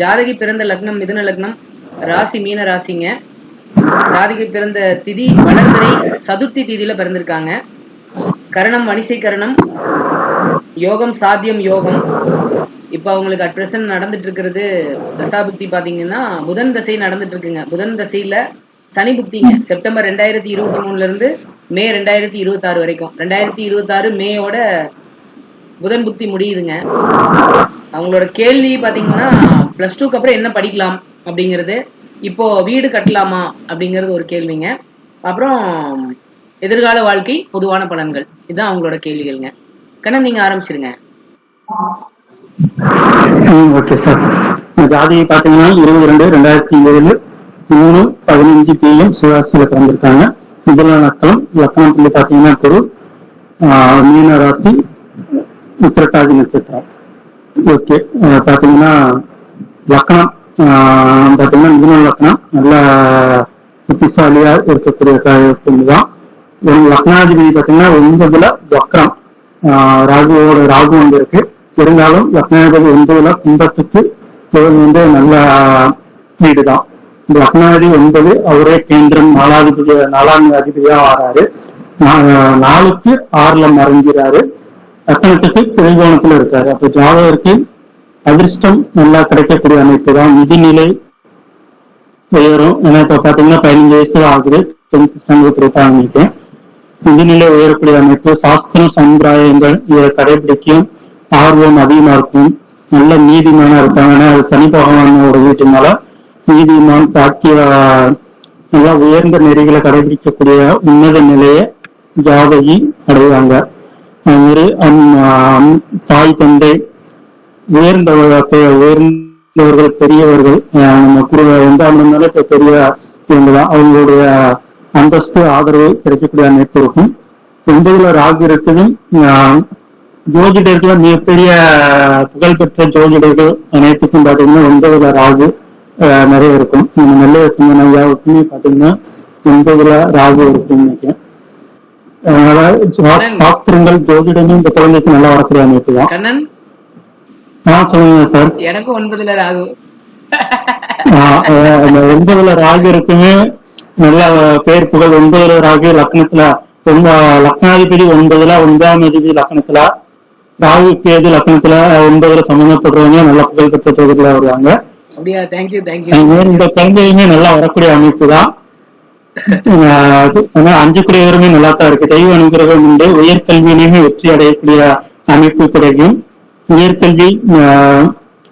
ஜாதகி பிறந்த லக்னம் மிதுன லக்னம், ராசி மீன ராசிங்க. ஜாதகி பிறந்த திதி வளர்பிறை சதுர்த்தி திதியில பிறந்திருக்காங்க. கரணம் வணிசை கரணம், யோகம் சாத்தியம் யோகம். இப்ப அவங்களுக்கு அட் பிரசன்ட் நடந்துட்டு இருக்கிறது தசாபுக்தி பாத்தீங்கன்னா புதன் தசை நடந்துட்டு இருக்குங்க. புதன் தசையில சனி புக்திங்க. செப்டம்பர் 2023 இருந்து மே 2026 வரைக்கும். 2026 மேயோட புதன் புக்தி முடியுதுங்க. அவங்களோட கேள்வி பாத்தீங்கன்னா +2க்கு அப்புறம் என்ன படிக்கலாம் அப்படிங்கிறது, இப்போ வீடு கட்டலாமா அப்படிங்கிறது ஒரு கேள்விங்க. அப்புறம் எதிர்கால வாழ்க்கை, பொதுவான பலன்கள், இதுதான் அவங்களோட கேள்விகள்ங்க. கண்ணன் நீங்க ஆரம்பிச்சிருங்க. Okay sir. ஜாதியை பாத்தீங்கன்னா 22/2007 3:15 PM சிவராசியில பிறந்திருக்காங்க. முதல் நட்சத்திரம் லக்னம் பாத்தீங்கன்னா குரு, மீன ராசி, உத்திரட்டாதி நட்சத்திரம். ஓகே, பாத்தீங்கன்னா லக்னம் பாத்தீங்கன்னா மிதுன லக்னம் நல்ல புத்திசாலியா இருக்கக்கூடிய தான். ஒரு லக்னாதிபதி பாத்தீங்கன்னா 9ல வக்ரம், ராகு வந்து இருக்கு. இருந்தாலும் லக்னாதிபதி 9ல கும்பத்துக்கு வந்து நல்ல வீடுதான். இந்த லக்னாதிபதி 9 அவரே கேந்திரம் 4ஆம் அதிபதியா வராரு. 4க்கு 6ல மறைஞ்சிறாரு. லக்னத்துக்கு திரைகோணத்துல இருக்காரு. அப்ப ஜாதகருக்கு அதிர்ஷ்டம் நல்லா கிடைக்கக்கூடிய அமைப்பு தான். நிதிநிலை உயரும். ஏன்னா இப்ப பாத்தீங்கன்னா 15 வயசு ஆகுது. 10th ஸ்டாண்டர்ட் கொடுத்தாங்க. நிதிநிலை உயரக்கூடிய அமைப்பு, சாஸ்திரம் சம்பிரதாயங்கள் இதை கடைபிடிக்கும் ஆர்வம் அதிகமா இருக்கும். நல்ல நீதிமானா இருப்பாங்க. ஏன்னா அது சனி பகவானோட வீட்டுனால நீதிமான் பாக்கிய நல்லா உயர்ந்த நெறிகளை கடைபிடிக்கக்கூடிய உன்னத நிலையை ஜாதகி அடைவாங்க. அது மாதிரி தாய் தந்தை உயர்ந்தவர்கள் பெரியவர்கள், நம்ம இருந்தாலும் இப்ப பெரிய இவங்கதான் அவங்களுடைய அந்தஸ்து ஆதரவு கிடைக்கக்கூடிய அமைப்பு இருக்கும். 9ல ராகு இருக்கதும் ஜோதிடர்கள் மிகப்பெரிய புகழ்பெற்ற ஜோதிடர்கள் அனைத்துக்கும் பாத்தீங்கன்னா 9ல ராகு நிறைய இருக்கும். நம்ம நல்ல சிந்தனையாவுக்குமே பாத்தீங்கன்னா 9ல ராகு இருக்குன்னு நினைக்கிறேன். அதனால சாஸ்திரங்கள் ஜோதிடமும் இந்த குழந்தைக்கு நல்லா வரக்கூடிய அமைப்பு தான். சொல்லுங்க சார். எனக்கும் 9ல ராகு. 9ல ராகு இருக்குமே நல்ல பேர் புகழ். 9ல ராகு லக்னத்துல லக்னாதிபதி 9ல 9ஆம் அதிபதி லக்னத்துல, ராகு கேது லக்னத்துல 9ல சம்பந்தப்படுறவங்க நல்ல புகழ் பெற்ற தொகுதியில வருவாங்க. இந்த குழந்தையுமே நல்லா வரக்கூடிய அமைப்பு தான். 5 குறைவருமே நல்லா தான் இருக்கு. தெய்வ அனுகிரகம் உண்டு. உயர்கல்வியிலுமே வெற்றி அடையக்கூடிய அமைப்பு கிடைக்கும். உயர்கல்வி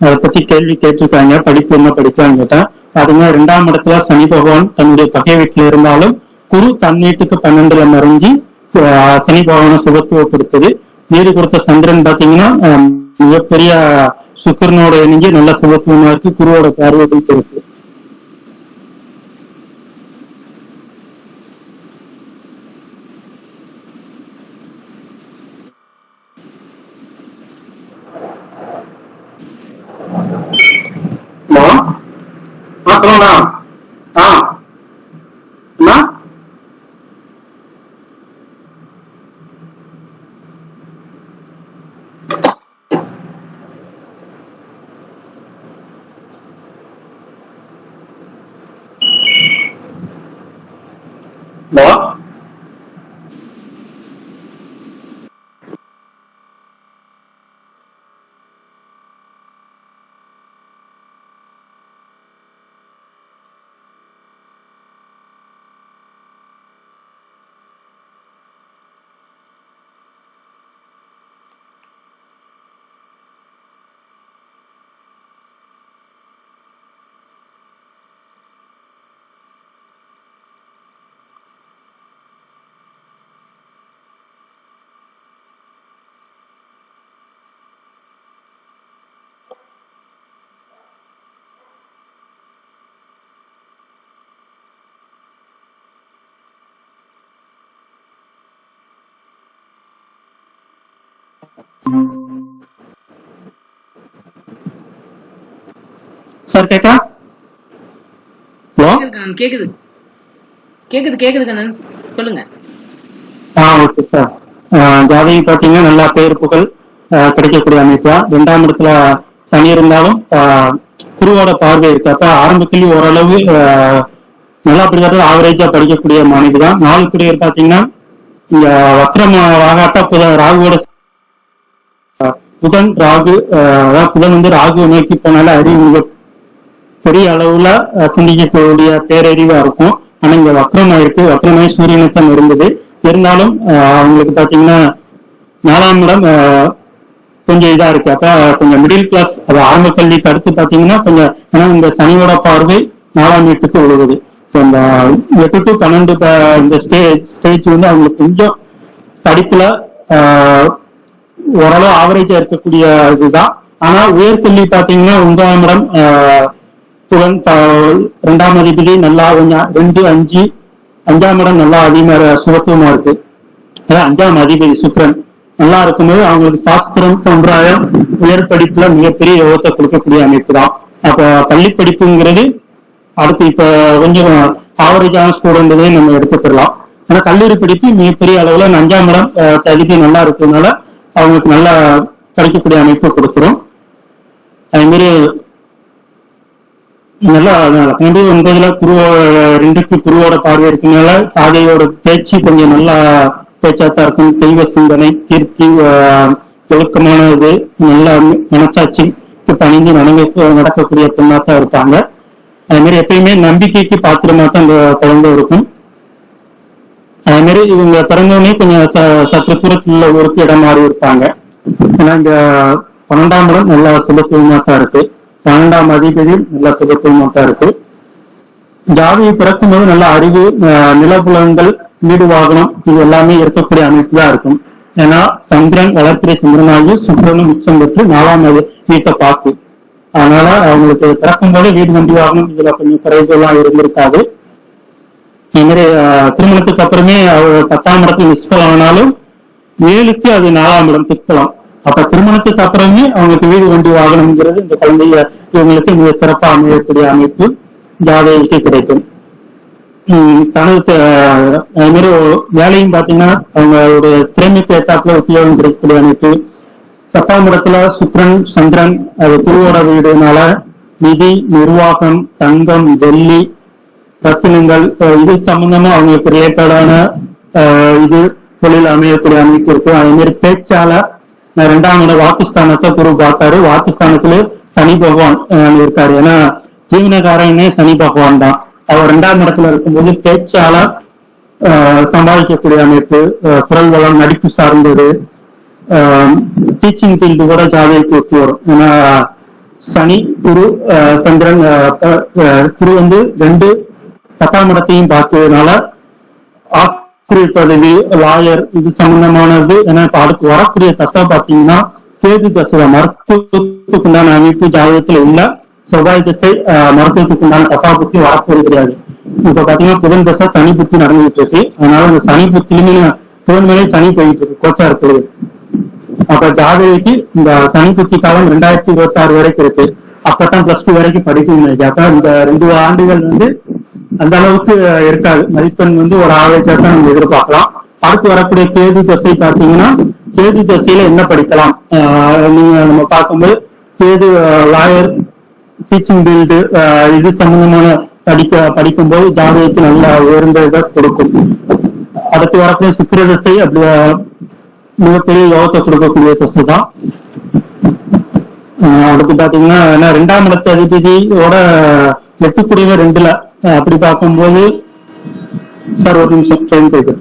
அதை பத்தி கேள்வி கேட்டிருக்காங்க. படிப்பு என்ன படிக்கான்னு கேட்டா அதுங்க 2ஆம் இடத்துல சனி பகவான் தன்னுடைய பகை வீட்டுல இருந்தாலும் குரு தன் வீட்டுக்கு 12ல மறைஞ்சி சனி பகவான சுபத்துவ கொடுத்தது. வீடு கொடுத்த சந்திரன் பாத்தீங்கன்னா மிகப்பெரிய சுக்கரனோட இணைஞ்சு நல்ல சுபத்துவமா இருக்கு. குருவோட பார்வைகள் இருக்கு. சொல்லுங்களா? சார் கேட்டா? கேக்குது கேக்குது கேக்குது கண்ணன் சொல்லுங்க. Okay sir. ஜாதகி பாத்தீங்கன்னா நல்லா பேர் புகழ் கிடைக்கக்கூடிய அமைப்பு தான். 2ஆம் இடத்துல சனி இருந்தாலும் குருவோட பார்வை இருக்கு. அப்ப ஆரம்பத்திலேயே ஓரளவு நல்லா படிக்கிறது ஆவரேஜா படிக்கக்கூடிய மாணவி தான். 4 குடியர் பாத்தீங்கன்னா இங்க வக்ரம் ஆகாட்டா ராகுவோட புதன் ராகு அதாவது புதன் வந்து ராகு நோக்கி போனால அறிவு பெரிய அளவுல சிந்திக்கக்கூடிய பேரறிவா இருக்கும். ஆனா இங்க வக்ரமாயிருக்கு, வக்ரமாய் சூரியனுக்கம் இருந்தது. இருந்தாலும் அவங்களுக்கு பாத்தீங்கன்னா 4ஆம் இடம் கொஞ்சம் இதா இருக்கு. அப்ப கொஞ்சம் மிடில் கிளாஸ், அது ஆரம்ப கல்விக்கு அடுத்து பாத்தீங்கன்னா கொஞ்சம், ஏன்னா இந்த சனியோட பார்வை 4ஆம் வீட்டுக்கு விழுகுது. இந்த 8 to 12 இந்த ஸ்டேஜ் வந்து அவங்களுக்கு கொஞ்சம் படிப்புல ஓரளவு ஆவரேஜா இருக்கக்கூடிய இதுதான். ஆனா உயர்கல்வி பாத்தீங்கன்னா 9ஆம் இடம் புதன் 2ஆம் அதிபதி நல்லா 2, 5, 5ஆம் இடம் நல்லா அதிகமாக சுகத்துவமா இருக்கு. அதான் 5ஆம் அதிபதி சுக்கிரன் நல்லா இருக்கும்போது அவங்களுக்கு சாஸ்திரம் சம்பிரதாயம் உயர் படிப்புல மிகப்பெரிய யோகத்தை கொடுக்கக்கூடிய அமைப்பு தான். அப்ப பள்ளி படிப்புங்கிறது அடுத்து இப்ப கொஞ்சம் ஆவரேஜான ஸ்டூடெண்ட்லயே நம்ம எடுத்துக்கலாம். ஆனா கல்லூரி படிப்பு மிகப்பெரிய அளவுல 5ஆம் இடம் தகுதி நல்லா இருக்கிறதுனால அவங்களுக்கு நல்லா கிடைக்கக்கூடிய அமைப்பு கொடுத்துரும். அதே மாதிரி நல்லா 9ல 2க்கு குருவோட பார்வை இருக்கனால சாதையோட பேச்சு கொஞ்சம் நல்லா பேச்சாத்தான் இருக்கும். தெய்வ சிந்தனை, கீர்த்தி, ஒழுக்கமானது, நல்ல மனசாட்சிக்கு பணிந்து நடக்கக்கூடிய பெண்ணாத்தான் இருப்பாங்க. அதே மாதிரி எப்பயுமே நம்பிக்கைக்கு பாத்திரமா தான் இந்த குழந்தை இருக்கும். அதே மாதிரி இவங்க பிறந்தவொடனே கொஞ்சம் சற்று தூரத்தில் ஊருக்கு இடம் மாறி இருப்பாங்க. ஏன்னா இந்த 12ஆம் இடம் நல்லா சுபத்துவமா தான் இருக்கு. 12ஆம் அதிபதி நல்லா சுபத்துவமா தான் இருக்கு. ஜாதியை பிறக்கும் போது நல்ல அறிவு, நிலப்புலங்கள், வீடு வாகனம் இது எல்லாமே இருக்கக்கூடிய அமைப்பு தான் இருக்கும். ஏன்னா சந்திரன் வளர்ப்பிறை சந்திரனாகி சுக்கிரனும் உச்சம் பெற்று 4ஆம் வீட்டை பார்த்து, அதனால அவங்களுக்கு பிறக்கும் போது வீடு வண்டி வாகனம் இதுல கொஞ்சம் குறைவுலாம் இருந்திருக்காது. அதே மாதிரி திருமணத்துக்கு அப்புறமே 10ஆம் இடத்துல நிஷ்பலம் ஆனாலும் 7க்கு அது 4ஆம் இடம் திக்கலாம். அப்ப திருமணத்துக்கு அப்புறமே அவங்களுக்கு வீடு வண்டி வாகனம்ங்கிறது இந்த குழந்தைய இவங்களுக்கு மிக சிறப்பா அமையக்கூடிய அமைப்பு ஜாதகத்துக்கு கிடைக்கும். தனக்கு அது மாதிரி வேலையும் பாத்தீங்கன்னா அவங்களுடைய திறமைக்கு ஏற்றாப்புல உத்தியோகம் கிடைக்கக்கூடிய அமைப்பு. 10ஆம் இடத்துல சுக்கிரன் சந்திரன் அது குருவோட வீடுனால நிதி, நிர்வாகம், தங்கம், வெள்ளி, ரத்தினங்கள் இது சம்பந்தமா அவங்களுக்கு ரிலேட்டடான இது தொழில் அமையக்கூடிய அமைப்பு இருக்கு. அதே மாதிரி பேச்சால 2ஆம் இடம் வாக்குஸ்தானத்தை குரு பார்த்தாரு. வாக்குஸ்தானத்துல சனி பகவான் இருக்காரு. ஏன்னா ஜீவனகாரனே சனி பகவான் தான். அவர் 2ஆம் இடத்துல இருக்கும்போது பேச்சால சம்பாதிக்கக்கூடிய அமைப்பு, குரல் வளம், நடிப்பு சார்ந்தது, டீச்சிங் ஃபீல்டு கூட ஜாதகத்துக்கு ஒத்து வரும். ஏன்னா சனி குரு சந்திரன் குரு வந்து 2 10ஆம் இடத்தையும் பார்த்ததுனால ஆசிரியர் பதவி, லாயர் இது சம்பந்தமானது. ஏன்னா இப்ப அதுக்கு வரக்கூடிய தசை பாத்தீங்கன்னா கேது தசை, மருத்துவத்துக்கு உண்டான அமைப்பு ஜாதகத்துல இல்ல. செவ்வாய் திசை மருத்துவத்துக்கு உண்டான தசா புத்தி வரப்போது கிடையாது. இப்ப பாத்தீங்கன்னா புதன் தசை சனி புத்தி நடந்துகிட்டு இருக்கு. அதனால அந்த சனி புத்திலுமே புதன் மேலே சனி போயிட்டு இருக்கு, கோச்சா இருக்குது. அப்ப ஜாதகிக்கு இந்த சனி புத்தி காலம் 2026 வரைக்கும் இருக்கு. அப்பதான் +2 வரைக்கும் படிக்கணும். அப்ப இந்த 2 ஆண்டுகள் வந்து அந்த அளவுக்கு இருக்காது. மதிப்பெண் வந்து ஒரு ஆவரேஜா தான் நம்ம எதிர்பார்க்கலாம். அடுத்து வரக்கூடிய கேது தசை பார்த்தீங்கன்னா கேது தசையில என்ன படிக்கலாம் நீங்க நம்ம பார்க்கும்போது கேது லாயர், டீச்சிங் ஃபீல்டு இது சம்பந்தமான படிக்கும்போது ஜாதகத்துக்கு நல்ல உயர்ந்த இதை கொடுக்கும். அடுத்து வரக்கூடிய சுக்கிர தசை அப்படி மிகப்பெரிய யோகத்தை கொடுக்கக்கூடிய தசை தான். அடுத்து பாத்தீங்கன்னா 2ஆம் இடத்து அதிபதியோட 8 2ல அப்படி பார்க்கும்போது சார் ஒரு நிமிஷம் டைம் போயிட்டு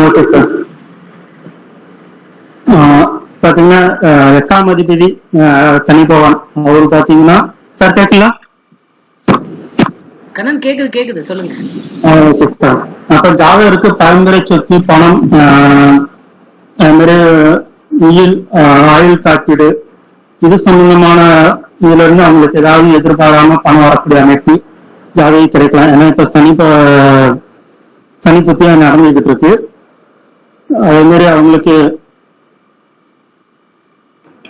ஓகே சார். பாத்தீங்கன்னா 8ஆம் அதிபதி சனி பகவான் அவரு பாத்தீங்கன்னா சார் கேட்கலாம். கண்ணன் கேக்குது கேக்குது, சொல்லுங்க. Okay sir. அப்ப ஜாதகருக்கு பரம்பரை சொத்து, பணம், அது மாதிரி உயிர், ஆயுள் காப்பீடு, இது சம்பந்தமான இதுல இருந்து அவங்களுக்கு ஏதாவது எதிர்பாராம பணம் வரக்கூடிய அமைப்பு ஜாதகம் கிடைக்கலாம். ஏன்னா இப்ப சனி புத்தியா நடந்துகிட்டு இருக்கு. அதே மாதிரி அவங்களுக்கு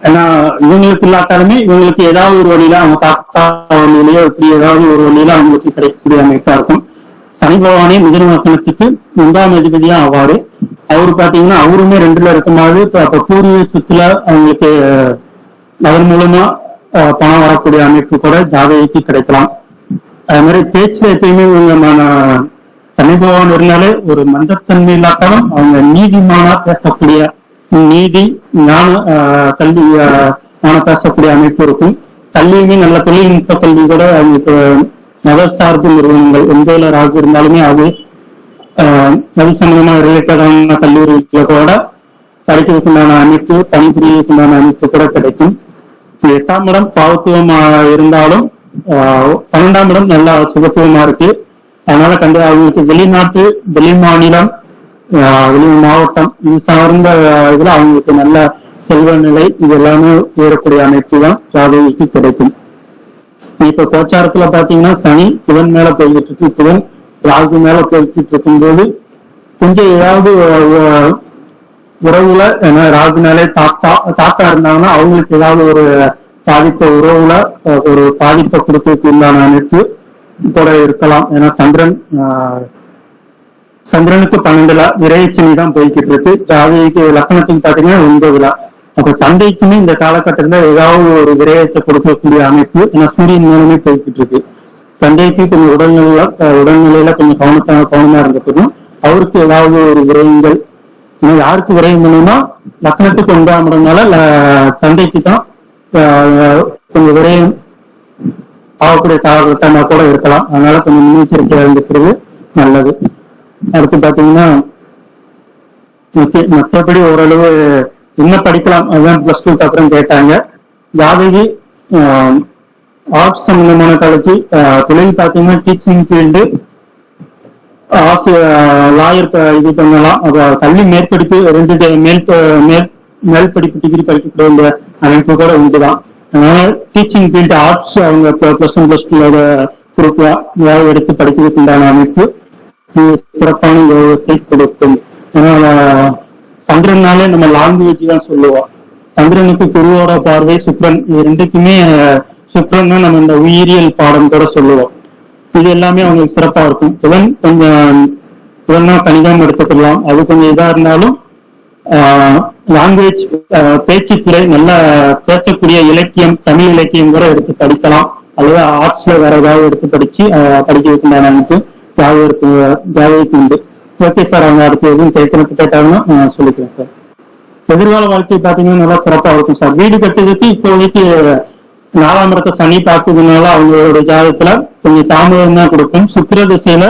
ஏன்னா இவங்களுக்கு இல்லாட்டாலுமே இவங்களுக்கு ஏதாவது ஒரு வழியில அவங்க தாத்தா வழியிலயோ இப்படி ஏதாவது ஒரு வழியில அவங்களுக்கு கிடைக்கக்கூடிய அமைப்பா இருக்கும். சனி பகவானே மிதுன லக்னத்துக்கு 9ஆம் அதிபதியா ஆவாரு. அவரு பாத்தீங்கன்னா அவருமே 2ல இருக்கும்போது அப்ப பூர்வீக சொத்துல அவங்களுக்கு அதன் மூலமா பணம் வரக்கூடிய அமைப்பு கூட ஜாதகத்துக்கு கிடைக்கலாம். அது மாதிரி பேச்சுல எப்பயுமே சனி பகவான் இருந்தாலே ஒரு மந்தத்தன்மை இல்லாட்டாலும் அவங்க நீதிமானா பேசக்கூடிய, நீதி ஞான கல்வி பேசக்கூடிய அமைப்பு இருக்கும். கல்வியுமே நல்ல தொழில்நுட்ப கல்வி கூட அவங்களுக்கு மத சார்பு நிறுவனங்கள் எந்த ராகு இருந்தாலுமே அது சம்பந்தமா ரிலேட்டடான கல்லூரிகளை கூட படிக்கிறதுக்குண்டான அமைப்பு, பணிபுரியதுக்குண்டான அமைப்பு கூட கிடைக்கும். 8ஆம் இடம் பாவத்துவமா இருந்தாலும் 12ஆம் இடம் நல்லா சுகத்துவமா இருக்கு. அதனால அவங்களுக்கு வெளிநாட்டு, வெளி மாநிலம், வெளி மாவட்டம் இது சார்ந்த இதுல அவங்களுக்கு நல்ல செல்வ நிலை இது எல்லாமே ஏறக்கூடிய அமைப்பு தான் ஜாதகிக்கு கிடைக்கும். இப்ப கோச்சாரத்துல பாத்தீங்கன்னா சனி புதன் மேல போய்கிட்டு இருக்கு. புதன் ராகு மேல போய்கிட்டு இருக்கும்போது கொஞ்சம் ஏதாவது உறவுல, ஏன்னா ராகுனாலே தாத்தா இருந்தாங்கன்னா அவங்களுக்கு ஏதாவது ஒரு பாதிப்பை உறவுல ஒரு பாதிப்பை கொடுக்கறதுக்கு உண்டான அமைப்பு கூட இருக்கலாம். ஏன்னா சந்திரனுக்கு 12ல விரைச்சனி தான் போய்கிட்டு இருக்கு. ஜாதிக்கு லக்னத்துக்கு பாத்தீங்கன்னா 9ல. அப்ப தந்தைக்குமே இந்த காலகட்டத்துல ஏதாவது ஒரு விரயத்தை கொடுக்கக்கூடிய அமைப்பு, ஏன்னா சூரியன் மூலமே போய்கிட்டு இருக்கு. தந்தைக்கு கொஞ்சம் உடல்நிலையில கொஞ்சம் கவனமா இருந்துக்கணும். அவருக்கு ஏதாவது ஒரு விரயங்கள், யாருக்கு விரயம் பண்ணணும்னா லக்னத்துக்கு 9ஆம் இடம்னால தந்தைக்கு தான் கொஞ்சம் விரயம் ஆகக்கூடிய காலகட்டமா கூட இருக்கலாம். அதனால கொஞ்சம் முன்னெச்சரிக்கையா இருந்துக்கிறது நல்லது. அடுத்து பாத்தீங்கன்னா மற்றபடி ஓரளவு என்ன படிக்கலாம் அதுதான் +2க்கு அப்புறம் கேட்டாங்க. ஜாதகி ஆர்ட்ஸ் சம்பந்தமான காலேஜ், தொழில் பாத்தீங்கன்னா டீச்சிங் ஃபீல்டு, லாயர் இது பண்ணலாம். கல்வி மேற்படிப்பு 2 மேல் படிப்பு டிகிரி படிக்கக்கூடிய அமைப்பு கூட உண்டுதான். அதனால டீச்சிங் ஃபீல்டு ஆர்ட்ஸ் அவங்க +1 +2 குரூப்ல எடுத்து படிக்கிறதுக்கு உண்டான அமைப்பு சிறப்பான யோகத்தை கொடுக்கும். அதனால சந்திரனாலே நம்ம லாங்குவேஜ் தான் சொல்லுவோம். சந்திரனுக்கு குருவோட பார்வை, சுக்ரன், இது 2க்குமே சுக்ரன் தான் நம்ம இந்த உயிரியல் பாடம் கூட சொல்லுவோம். இது எல்லாமே அவங்களுக்கு சிறப்பா இருக்கும். புதன்னா கணிதம் எடுத்துக்கலாம். அது கொஞ்சம் இதா இருந்தாலும் லாங்குவேஜ் பேச்சுத்துறை நல்லா பேசக்கூடிய இலக்கியம், தமிழ் இலக்கியம் கூட எடுத்து படிக்கலாம். அல்லது ஆர்ட்ஸ்ல வேற ஏதாவது எடுத்து படிக்கிறதுக்கு அமைப்பு ஜாதகத்துக்கு உண்டு. ஓகே சார், அவங்க அடுத்து எதுவும் கேட்டாங்கன்னா சொல்லிக்கிறேன் சார். எதிர்கால வாழ்க்கை பாத்தீங்கன்னா நல்லா சிறப்பா இருக்கும் சார். வீடு கட்டுறதுக்கு இப்போதைக்கு 4ஆம் இடத்தை சனி பார்க்கறதுனால அவங்களோட ஜாதகத்துல கொஞ்சம் தாமதம் தான் கொடுக்கும். சுக்கிர திசையில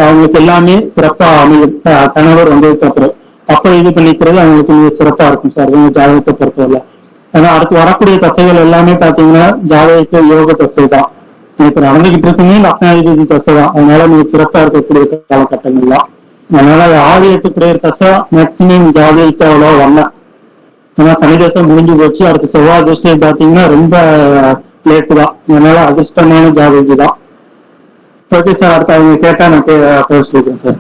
அவங்களுக்கு எல்லாமே சிறப்பா அமையும். கணவர் வந்ததுக்கு அப்புறம் அப்ப இது பண்ணிக்கிறது அவங்களுக்கு கொஞ்சம் சிறப்பா இருக்கும் சார் இவங்க ஜாதகத்தை பொறுத்தவரை. ஏன்னா அடுத்து வரக்கூடிய தசைகள் எல்லாமே பாத்தீங்கன்னா ஜாதகத்தை யோக தசை தான். இப்ப நடந்துகிட்டு இருக்குமே லக்னாதிபதி தசை தான். அதனால நீங்க சிறப்பா இருக்கக்கூடிய காலகட்டங்கள் தான். அதனால 6-8 கிரேர் தசை மேக்சிமம் ஜாதகத்தை அவ்வளோ வரல. ஏன்னா சனி தசை முடிஞ்சு போச்சு. அடுத்து செவ்வாய் தசை பாத்தீங்கன்னா ரொம்ப லேட்டு தான். அதனால அதிர்ஷ்டமான ஜாதகி தான். ஓகே சார், அடுத்து அவங்க கேட்டா நான் பேசிக்கிறேன் sir.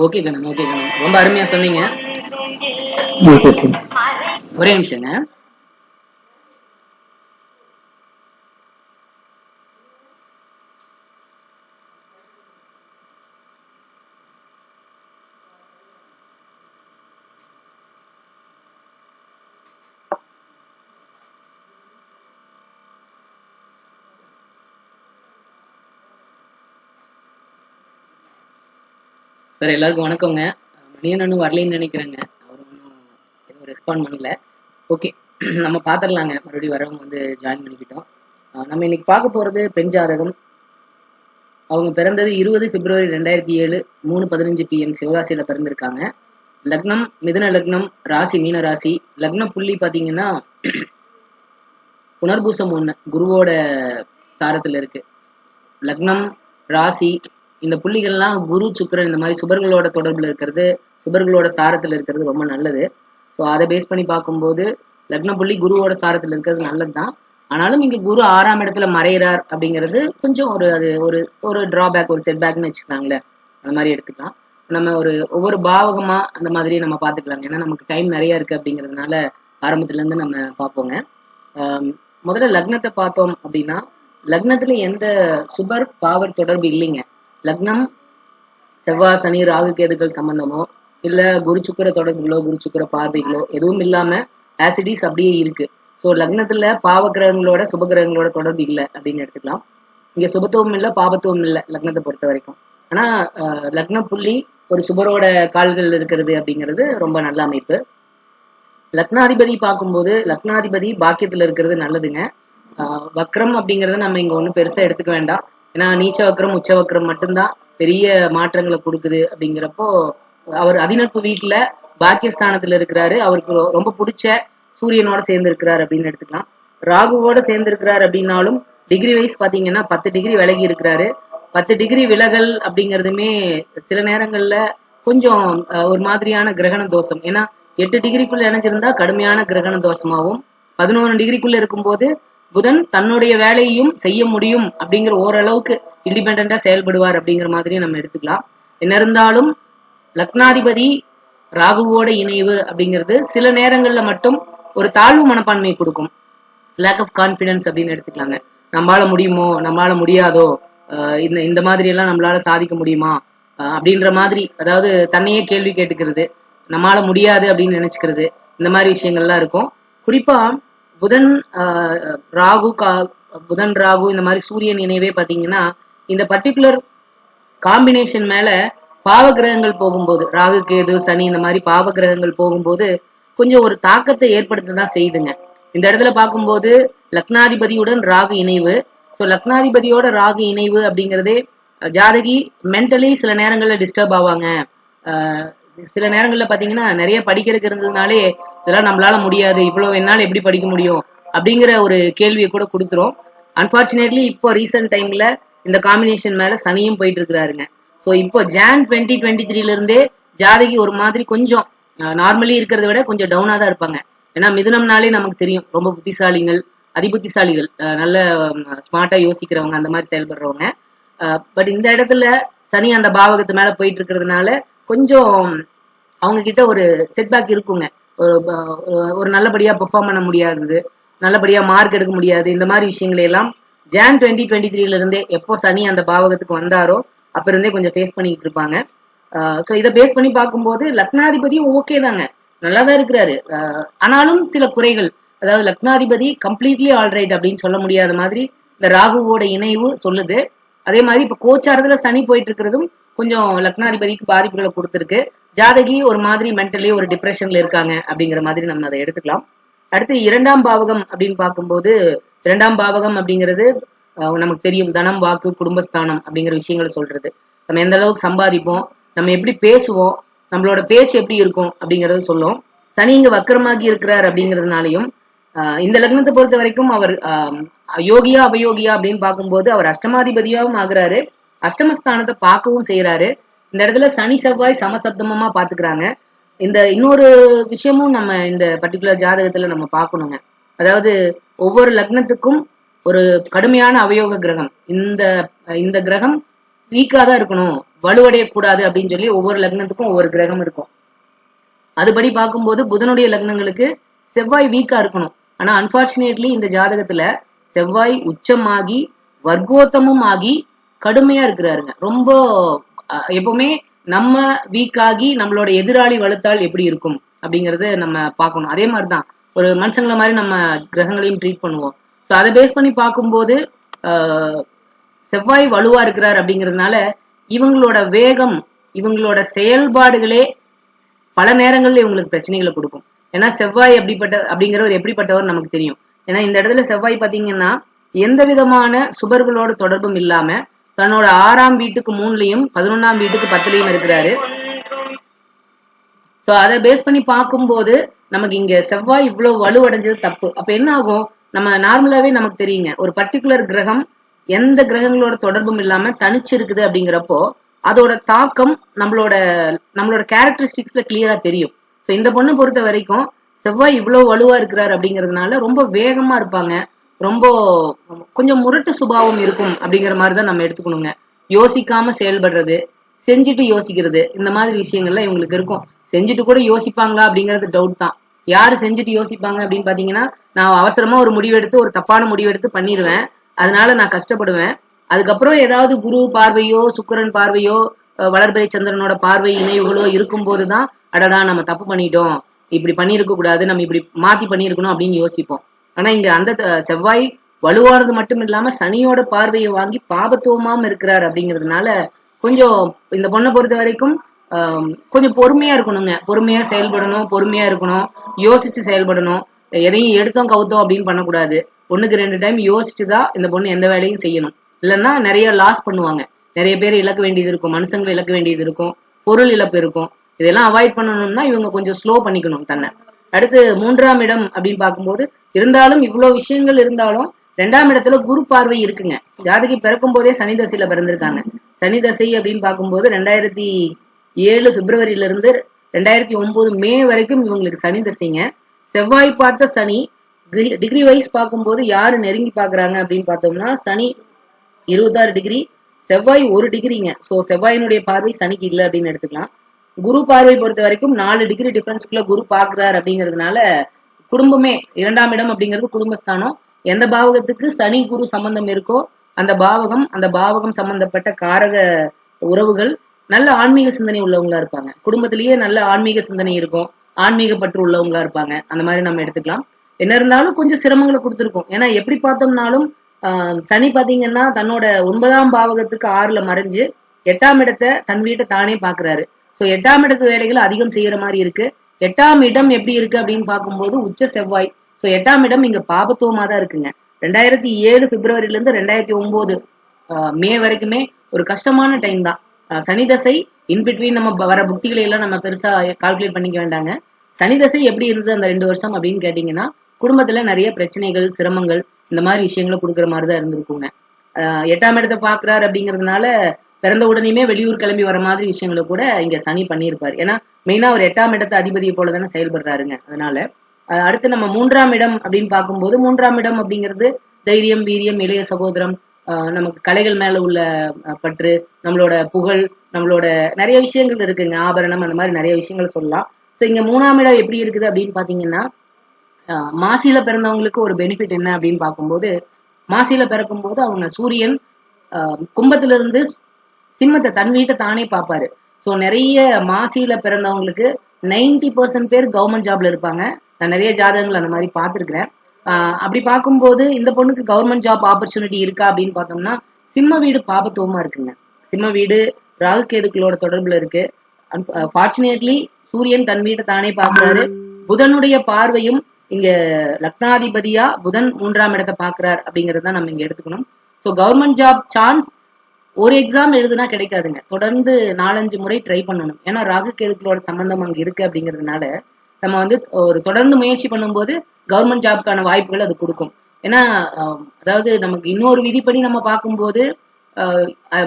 Okay Kannan, okay Kannan, ரொம்ப அருமையா சொன்னீங்க. ஓகே சார், ஒரே நிமிஷங்க. சார் எல்லாருக்கும் வணக்கங்க. மணியன் வரலன்னு நினைக்கிறேங்க. அவர் ஒன்றும் எதுவும் ரெஸ்பாண்ட் பண்ணல. ஓகே, நம்ம பார்த்துடலாங்க. மறுபடியும் வரவங்க ஜாயின் பண்ணிக்கிட்டோம். நம்ம இன்னைக்கு பார்க்க போறது பெண் ஜாதகம். அவங்க பிறந்தது 20 பிப்ரவரி 2007 3:15 PM சிவகாசியில பிறந்திருக்காங்க. லக்னம் மிதுன லக்னம், ராசி மீன ராசி. லக்ன புள்ளி பாத்தீங்கன்னா புனர்பூசம் 1 குருவோட சாரத்துல இருக்கு. லக்னம், ராசி, இந்த புள்ளிகள்லாம் குரு சுக்கிரன் இந்த மாதிரி சுபர்களோட தொடர்புல இருக்கிறது, சுபர்களோட சாரத்துல இருக்கிறது ரொம்ப நல்லது. ஸோ அதை பேஸ் பண்ணி பார்க்கும்போது லக்ன புள்ளி குருவோட சாரத்துல இருக்கிறது நல்லதுதான். ஆனாலும் இங்க குரு 6ஆம் இடத்துல மறைகிறார் அப்படிங்கிறது கொஞ்சம் அது ஒரு டிராபேக், ஒரு செட்பேக்னு வச்சுக்கலாங்களே, அந்த மாதிரி எடுத்துக்கலாம். நம்ம ஒவ்வொரு பாவகமா அந்த மாதிரி நம்ம பார்த்துக்கலாங்க. ஏன்னா நமக்கு டைம் நிறைய இருக்கு அப்படிங்கிறதுனால ஆரம்பத்துல இருந்து நம்ம பார்ப்போங்க. முதல்ல லக்னத்தை பார்த்தோம் அப்படின்னா, லக்னத்துல எந்த சுபர் பாவர் தொடர்பு இல்லைங்க. லக்னம் செவ்வாய் சனி ராகு கேதுக்கள் சம்பந்தமோ இல்ல குரு சுக்கிர தொடர்புகளோ குரு சுக்கிர பார்வைகளோ எதுவும் இல்லாம ஆசிடிஸ் அப்படியே இருக்கு. ஸோ லக்னத்துல பாவ கிரகங்களோட சுப கிரகங்களோட தொடர்பு இல்லை அப்படின்னு எடுத்துக்கலாம். இங்க சுபத்துவம் இல்லை பாபத்துவம் இல்லை லக்னத்தை பொறுத்த வரைக்கும். ஆனா லக்ன புள்ளி ஒரு சுபரோட கால்கள் இருக்கிறது அப்படிங்கிறது ரொம்ப நல்ல அமைப்பு. லக்னாதிபதி பார்க்கும்போது லக்னாதிபதி பாக்கியத்துல இருக்கிறது நல்லதுங்க. வக்ரம் அப்படிங்கறத நம்ம இங்க ஒன்றும் பெருசா எடுத்துக்க வேண்டாம். ஏன்னா நீச்ச வக்ரம் உச்ச வக்ரம் மட்டும்தான் பெரிய மாற்றங்களை கொடுக்குது. அப்படிங்கிறப்போ அவர் அதிநட்பு வீட்டுல பாக்கியஸ்தானத்துல இருக்கிறாரு. அவருக்கு ரொம்ப பிடிச்ச சூரியனோட சேர்ந்து இருக்கிறார் அப்படின்னு எடுத்துக்கலாம். ராகுவோட சேர்ந்து இருக்கிறார் அப்படின்னாலும் டிகிரி வைஸ் பாத்தீங்கன்னா 10 டிகிரி விலகி இருக்கிறாரு. 10 டிகிரி விலகல் அப்படிங்கிறதுமே சில நேரங்கள்ல கொஞ்சம் ஒரு மாதிரியான கிரகண தோஷம். ஏன்னா 8 டிகிரிக்குள்ள இணைஞ்சிருந்தா கடுமையான கிரகண தோஷமாவும், 11 டிகிரிக்குள்ள இருக்கும்போது புதன் தன்னுடைய வேலையையும் செய்ய முடியும் அப்படிங்கிற ஓரளவுக்கு இண்டிபெண்டா செயல்படுவார் அப்படிங்கிற மாதிரி நம்ம எடுத்துக்கலாம். என்ன இருந்தாலும் லக்னாதிபதி ராகுவோட இணைவு அப்படிங்கிறது சில நேரங்கள்ல மட்டும் ஒரு தாழ்வு மனப்பான்மையை கொடுக்கும். லேக் ஆஃப் கான்பிடன்ஸ் அப்படின்னு எடுத்துக்கலாங்க. நம்மளால முடியுமோ நம்மளால முடியாதோ, இந்த மாதிரி எல்லாம் நம்மளால சாதிக்க முடியுமா அப்படின்ற மாதிரி, அதாவது தன்னையே கேள்வி கேட்டுக்கிறது, நம்மளால முடியாது அப்படின்னு நினைச்சுக்கிறது, இந்த மாதிரி விஷயங்கள்லாம் இருக்கும். குறிப்பா புதன் ராகு இந்த மாதிரி சூரியன் இணைவே பாத்தீங்கன்னா இந்த பர்டிகுலர் காம்பினேஷன் மேல பாவ கிரகங்கள் போகும்போது, ராகு கேது சனி இந்த மாதிரி பாவ கிரகங்கள் போகும்போது கொஞ்சம் ஒரு தாக்கத்தை ஏற்படுத்ததான் செய்யுதுங்க. இந்த இடத்துல பார்க்கும்போது லக்னாதிபதியுடன் ராகு இணைவு. ஸோ லக்னாதிபதியோட ராகு இணைவு அப்படிங்கிறதே ஜாதகி மென்டலி சில நேரங்கள்ல டிஸ்டர்ப் ஆவாங்க. சில நேரங்கள்ல பாத்தீங்கன்னா நிறைய படிக்கிறதுக்கு இருந்ததுனாலே இதெல்லாம் நம்மளால முடியாது, இவ்வளவு என்னால எப்படி படிக்க முடியும் அப்படிங்கிற ஒரு கேள்வியை கூட கொடுத்துரும். அன்பார்ச்சுனேட்லி இப்போ ரீசெண்ட் டைம்ல இந்த காம்பினேஷன் மேல சனியும் போயிட்டு இருக்கிறாருங்க. ஸோ இப்போ ஜான் 2023 இருந்தே ஜாதகி ஒரு மாதிரி கொஞ்சம் நார்மலி இருக்கிறத விட கொஞ்சம் டவுனா தான் இருப்பாங்க. ஏன்னா மிதுனம்னாலே நமக்கு தெரியும் ரொம்ப புத்திசாலிகள், அதிபுத்திசாலிகள், நல்ல ஸ்மார்ட்டா யோசிக்கிறவங்க, அந்த மாதிரி செயல்படுறவங்க. பட் இந்த இடத்துல சனி அந்த பாவகத்து மேல போயிட்டு இருக்கிறதுனால கொஞ்சம் அவங்க கிட்ட ஒரு செட்பேக் இருக்குங்க. ஒரு நல்லபடியா பெர்ஃபார்ம் பண்ண முடியாது, நல்லபடியா மார்க் எடுக்க முடியாது, இந்த மாதிரி விஷயங்களை எல்லாம் ஜான் 2023 இருந்தே எப்போ சனி அந்த பாவகத்துக்கு வந்தாரோ அப்ப இருந்தே கொஞ்சம் ஃபேஸ் பண்ணிட்டு இருப்பாங்க. ஸோ இதை பேஸ் பண்ணி பார்க்கும்போது லக்னாதிபதியும் ஓகே தாங்க, நல்லாதான் இருக்கிறாரு. ஆனாலும் சில குறைகள், அதாவது லக்னாதிபதி கம்ப்ளீட்லி ஆல்ரைட் அப்படின்னு சொல்ல முடியாத மாதிரி இந்த ராகுவோட இணைவு சொல்லுது. அதே மாதிரி இப்ப கோச்சாரத்துல சனி போயிட்டு இருக்கிறதும் கொஞ்சம் லக்னாதிபதிக்கு பாதிப்புகளை கொடுத்துருக்கு. ஜாதகி ஒரு மாதிரி மென்டலி ஒரு டிப்ரெஷன்ல இருக்காங்க அப்படிங்கிற மாதிரி நம்ம அதை எடுத்துக்கலாம். அடுத்து 2ஆம் பாவகம் அப்படின்னு பார்க்கும்போது 2ஆம் பாவகம் அப்படிங்கிறது நமக்கு தெரியும், தனம் வாக்கு குடும்பஸ்தானம் அப்படிங்கிற விஷயங்களை சொல்றது. நம்ம எந்த அளவுக்கு சம்பாதிப்போம், நம்ம எப்படி பேசுவோம், நம்மளோட பேச்சு எப்படி இருக்கும் அப்படிங்கறத சொல்லும். சனி இங்க வக்கரமாகி இருக்கிறார் அப்படிங்கிறதுனாலையும் இந்த லக்னத்தை பொறுத்த வரைக்கும் அவர் யோகியா அபயோகியா அப்படின்னு பார்க்கும்போது அவர் அஷ்டமாதிபதியாவும் ஆகுறாரு, அஷ்டமஸ்தானத்தை பார்க்கவும் செய்யறாரு. இந்த இடத்துல சனி செவ்வாய் சமசப்தமமா பாத்துக்கிறாங்க. இந்த இன்னொரு விஷயமும் நம்ம இந்த பர்டிகுலர் ஜாதகத்துல நம்ம பார்க்கணுங்க. அதாவது ஒவ்வொரு லக்னத்துக்கும் ஒரு கடுமையான அவயோக கிரகம், இந்த கிரகம் வீக்கா தான் இருக்கணும், வலுவடைய கூடாது அப்படின்னு சொல்லி ஒவ்வொரு லக்னத்துக்கும் ஒவ்வொரு கிரகம் இருக்கும். அதுபடி பார்க்கும்போது புதனுடைய லக்னங்களுக்கு செவ்வாய் வீக்கா இருக்கணும். ஆனா அன்பார்ச்சுனேட்லி இந்த ஜாதகத்துல செவ்வாய் உச்சமாகி வர்க்கோத்தமும் ஆகி கடுமையா இருக்கிறாருங்க. ரொம்ப எப்பவுமே நம்ம வீக்காகி நம்மளோட எதிராளி வலுத்தால் எப்படி இருக்கும் அப்படிங்கறத நம்ம பார்க்கணும். அதே மாதிரிதான் ஒரு மனுஷங்களை மாதிரி நம்ம கிரகங்களையும் ட்ரீட் பண்ணுவோம். ஸோ அதை பேஸ் பண்ணி பார்க்கும்போது செவ்வாய் வலுவா இருக்கிறார் அப்படிங்கிறதுனால இவங்களோட வேகம், இவங்களோட செயல்பாடுகளே பல நேரங்கள்ல இவங்களுக்கு பிரச்சனைகளை கொடுக்கும். ஏன்னா செவ்வாய் அப்படிங்கிறவர் எப்படிப்பட்டவர் நமக்கு தெரியும். ஏன்னா இந்த இடத்துல செவ்வாய் பாத்தீங்கன்னா எந்த விதமான சுபர்களோட தொடர்பும் இல்லாம தன்னோட 6ஆம் வீட்டுக்கு 3லயும் 11ஆம் வீட்டுக்கு 10லயும் இருக்கிறாரு. சோ அதை பேஸ் பண்ணி பார்க்கும்போது நமக்கு இங்க செவ்வாய் இவ்வளவு வலுவடைஞ்சது தப்பு. அப்ப என்ன ஆகும், நம்ம நார்மலாவே நமக்கு தெரியுங்க, ஒரு பர்டிகுலர் கிரகம் எந்த கிரகங்களோட தொடர்பும் இல்லாம தனிச்சு இருக்குது அப்படிங்கிறப்போ அதோட தாக்கம் நம்மளோட கேரக்டரிஸ்டிக்ஸ்ல கிளியரா தெரியும். சோ இந்த பொண்ணை பொறுத்த வரைக்கும் செவ்வாய் இவ்வளவு வலுவா இருக்கிறார் அப்படிங்கறதுனால ரொம்ப வேகமா இருப்பாங்க, ரொம்ப கொஞ்சம் முரட்டு சுபாவம் இருக்கும் அப்படிங்கிற மாதிரிதான் நம்ம எடுத்துக்கணுங்க. யோசிக்காம செயல்படுறது, செஞ்சுட்டு யோசிக்கிறது, இந்த மாதிரி விஷயங்கள்லாம் இவங்களுக்கு இருக்கும். செஞ்சுட்டு கூட யோசிப்பாங்களா அப்படிங்கறது டவுட் தான். யாரு செஞ்சுட்டு யோசிப்பாங்க அப்படின்னு பாத்தீங்கன்னா, நான் அவசரமா ஒரு முடிவெடுத்து ஒரு தப்பான முடிவெடுத்து பண்ணிடுவேன், அதனால நான் கஷ்டப்படுவேன். அதுக்கப்புறம் ஏதாவது குரு பார்வையோ சுக்கிரன் பார்வையோ வளர்பிறை சந்திரனோட பார்வை இணைவுகளோ இருக்கும் போதுதான் அடடா நம்ம தப்பு பண்ணிட்டோம், இப்படி பண்ணிருக்க கூடாது, நம்ம இப்படி மாத்தி பண்ணிருக்கணும் அப்படின்னு யோசிப்போம். ஆனா இங்க அந்த செவ்வாய் வலுவானது மட்டும் இல்லாம சனியோட பார்வையை வாங்கி பாபத்துவமாம இருக்கிறார் அப்படிங்கிறதுனால கொஞ்சம் இந்த பொண்ணை பொறுத்த வரைக்கும் கொஞ்சம் பொறுமையா இருக்கணுங்க. பொறுமையா செயல்படணும், பொறுமையா இருக்கணும், யோசிச்சு செயல்படணும். எதையும் எடுத்தோம் கவுத்தோம் அப்படின்னு பண்ணக்கூடாது. 1க்கு 2 டைம் யோசிச்சுதான் இந்த பொண்ணு எந்த வேலையும் செய்யணும். இல்லைன்னா நிறைய லாஸ் பண்ணுவாங்க, நிறைய பேர் இழக்க வேண்டியது இருக்கும், மனுஷங்களை இழக்க வேண்டியது இருக்கும், பொருள் இழப்பு இருக்கும். இதெல்லாம் அவாய்ட் பண்ணணும்னா இவங்க கொஞ்சம் ஸ்லோ பண்ணிக்கணும் தன்னை. அடுத்து 3ஆம் இடம் அப்படின்னு பார்க்கும்போது இருந்தாலும் இவ்வளவு விஷயங்கள் இருந்தாலும் 2ஆம் இடத்துல குரு பார்வை இருக்குங்க. ஜாதகி பிறக்கும் போதே சனி தசையில பிறந்திருக்காங்க. சனி தசை அப்படின்னு பார்க்கும்போது 2007 பிப்ரவரியில இருந்து 2009 மே வரைக்கும் இவங்களுக்கு சனி தசைங்க. செவ்வாய் பார்த்த சனி டிகிரி வைஸ் பார்க்கும்போது யாரு நெருங்கி பாக்குறாங்க அப்படின்னு பார்த்தோம்னா சனி 26 டிகிரி, செவ்வாய் 1 டிகிரிங்க. சோ செவ்வாயினுடைய பார்வை சனிக்கு இல்லை அப்படின்னு எடுத்துக்கலாம். குரு பார்வை பொறுத்த வரைக்கும் 4 டிகிரி டிஃபரன்ஸ்க்குள்ள குரு பாக்குறாரு அப்படிங்கிறதுனால குடும்பமே 2ஆம் இடம் அப்படிங்கிறது குடும்பஸ்தானம். எந்த பாவகத்துக்கு சனி குரு சம்பந்தம் இருக்கோ அந்த பாவகம் சம்பந்தப்பட்ட காரக உறவுகள் நல்ல ஆன்மீக சிந்தனை உள்ளவங்களா இருப்பாங்க. குடும்பத்திலேயே நல்ல ஆன்மீக சிந்தனை இருக்கும், ஆன்மீக பற்று உள்ளவங்களா இருப்பாங்க. அந்த மாதிரி நம்ம எடுத்துக்கலாம். என்ன இருந்தாலும் கொஞ்சம் சிரமங்களை கொடுத்துருக்கும். ஏன்னா எப்படி பார்த்தோம்னாலும் சனி பாத்தீங்கன்னா தன்னோட 9ஆம் பாவகத்துக்கு 6ல மறைஞ்சு 8ஆம் இடத்தை தன் வீட்டை தானே பாக்குறாரு. சோ 8ஆம் இடத்து வேலைகளை அதிகம் செய்யற மாதிரி இருக்கு. 8ஆம் இடம் எப்படி இருக்கு அப்படின்னு பார்க்கும்போது உச்ச செவ்வாய். சோ 8ஆம் இடம் இங்க பாபத்துவமா தான் இருக்குங்க. 2007 பிப்ரவரியில இருந்து 2009 மே வரைக்குமே ஒரு கஷ்டமான டைம் தான். சனி தசை இன்பிட்வீன் நம்ம வர புக்திகளை எல்லாம் நம்ம பெருசா கால்குலேட் பண்ணிக்க வேண்டாங்க. சனி தசை எப்படி இருந்தது அந்த 2 வருஷம் அப்படின்னு கேட்டீங்கன்னா குடும்பத்துல நிறைய பிரச்சனைகள், சிரமங்கள், இந்த மாதிரி விஷயங்களை கொடுக்குற மாதிரிதான் இருந்திருக்குங்க. 8ஆம் இடத்தை பாக்குறாரு அப்படிங்கிறதுனால பிறந்த உடனேயுமே வெளியூர் கிளம்பி வர மாதிரி விஷயங்களை கூட இங்க சனி பண்ணியிருப்பாரு. ஏன்னா மெயினா ஒரு 8ஆம் இடத்தை அதிபதியை போலதானே செயல்படுறாருங்க. அதனால அடுத்து நம்ம 3ஆம் இடம் அப்படின்னு பார்க்கும்போது 3ஆம் இடம் அப்படிங்கிறது தைரியம், வீரியம், இளைய சகோதரம், நமக்கு கலைகள் மேல உள்ள பற்று, நம்மளோட புகழ், நம்மளோட நிறைய விஷயங்கள் இருக்குங்க, ஆபரணம், அந்த மாதிரி நிறைய விஷயங்கள் சொல்லலாம். சோ இங்க 3ஆம் இடம் எப்படி இருக்குது அப்படின்னு பாத்தீங்கன்னா மாசியில பிறந்தவங்களுக்கு ஒரு பெனிஃபிட் என்ன அப்படின்னு பார்க்கும்போது மாசியில பிறக்கும் போது அவங்க சூரியன் கும்பத்துல இருந்து சிம்மத்தை தன் வீட்டை தானே பார்ப்பாரு. சோ நிறைய மாசியில பிறந்தவங்களுக்கு 90% பேர் கவர்மெண்ட் ஜாப்ல இருப்பாங்க. நான் நிறைய ஜாதகங்கள் அந்த மாதிரி பார்த்திருக்கிறேன். அப்படி பார்க்கும்போது இந்த பொண்ணுக்கு கவர்மெண்ட் ஜாப் ஆப்பர்ச்சுனிட்டி இருக்கா அப்படின்னு பார்த்தோம்னா சிம்ம வீடு பாபத்துவமா இருக்குங்க. சிம்ம வீடு ராகு கேதுக்களோட தொடர்புல இருக்கு. ஃபார்ச்சுனேட்லி சூரியன் தன் வீட்டை தானே பார்க்கிறாரு. புதனுடைய பார்வையும் இங்க லக்னாதிபதியா புதன் 3ஆம் இடத்தை பாக்குறார் அப்படிங்கறத நம்ம இங்க எடுத்துக்கணும். சோ கவர்மெண்ட் ஜாப் சான்ஸ் ஒரு எக்ஸாம் எழுதுனா கிடைக்காதுங்க, தொடர்ந்து 4-5 முறை ட்ரை பண்ணணும். ஏன்னா ராகு கேதுக்களோட சம்பந்தம் அங்க இருக்கு அப்படிங்கிறதுனால நம்ம வந்து ஒரு தொடர்ந்து முயற்சி பண்ணும்போது கவர்மெண்ட் ஜாப்க்கான வாய்ப்புகள் அது கொடுக்கும். ஏன்னா அதாவது நமக்கு இன்னொரு விதிப்படி நம்ம பார்க்கும்போது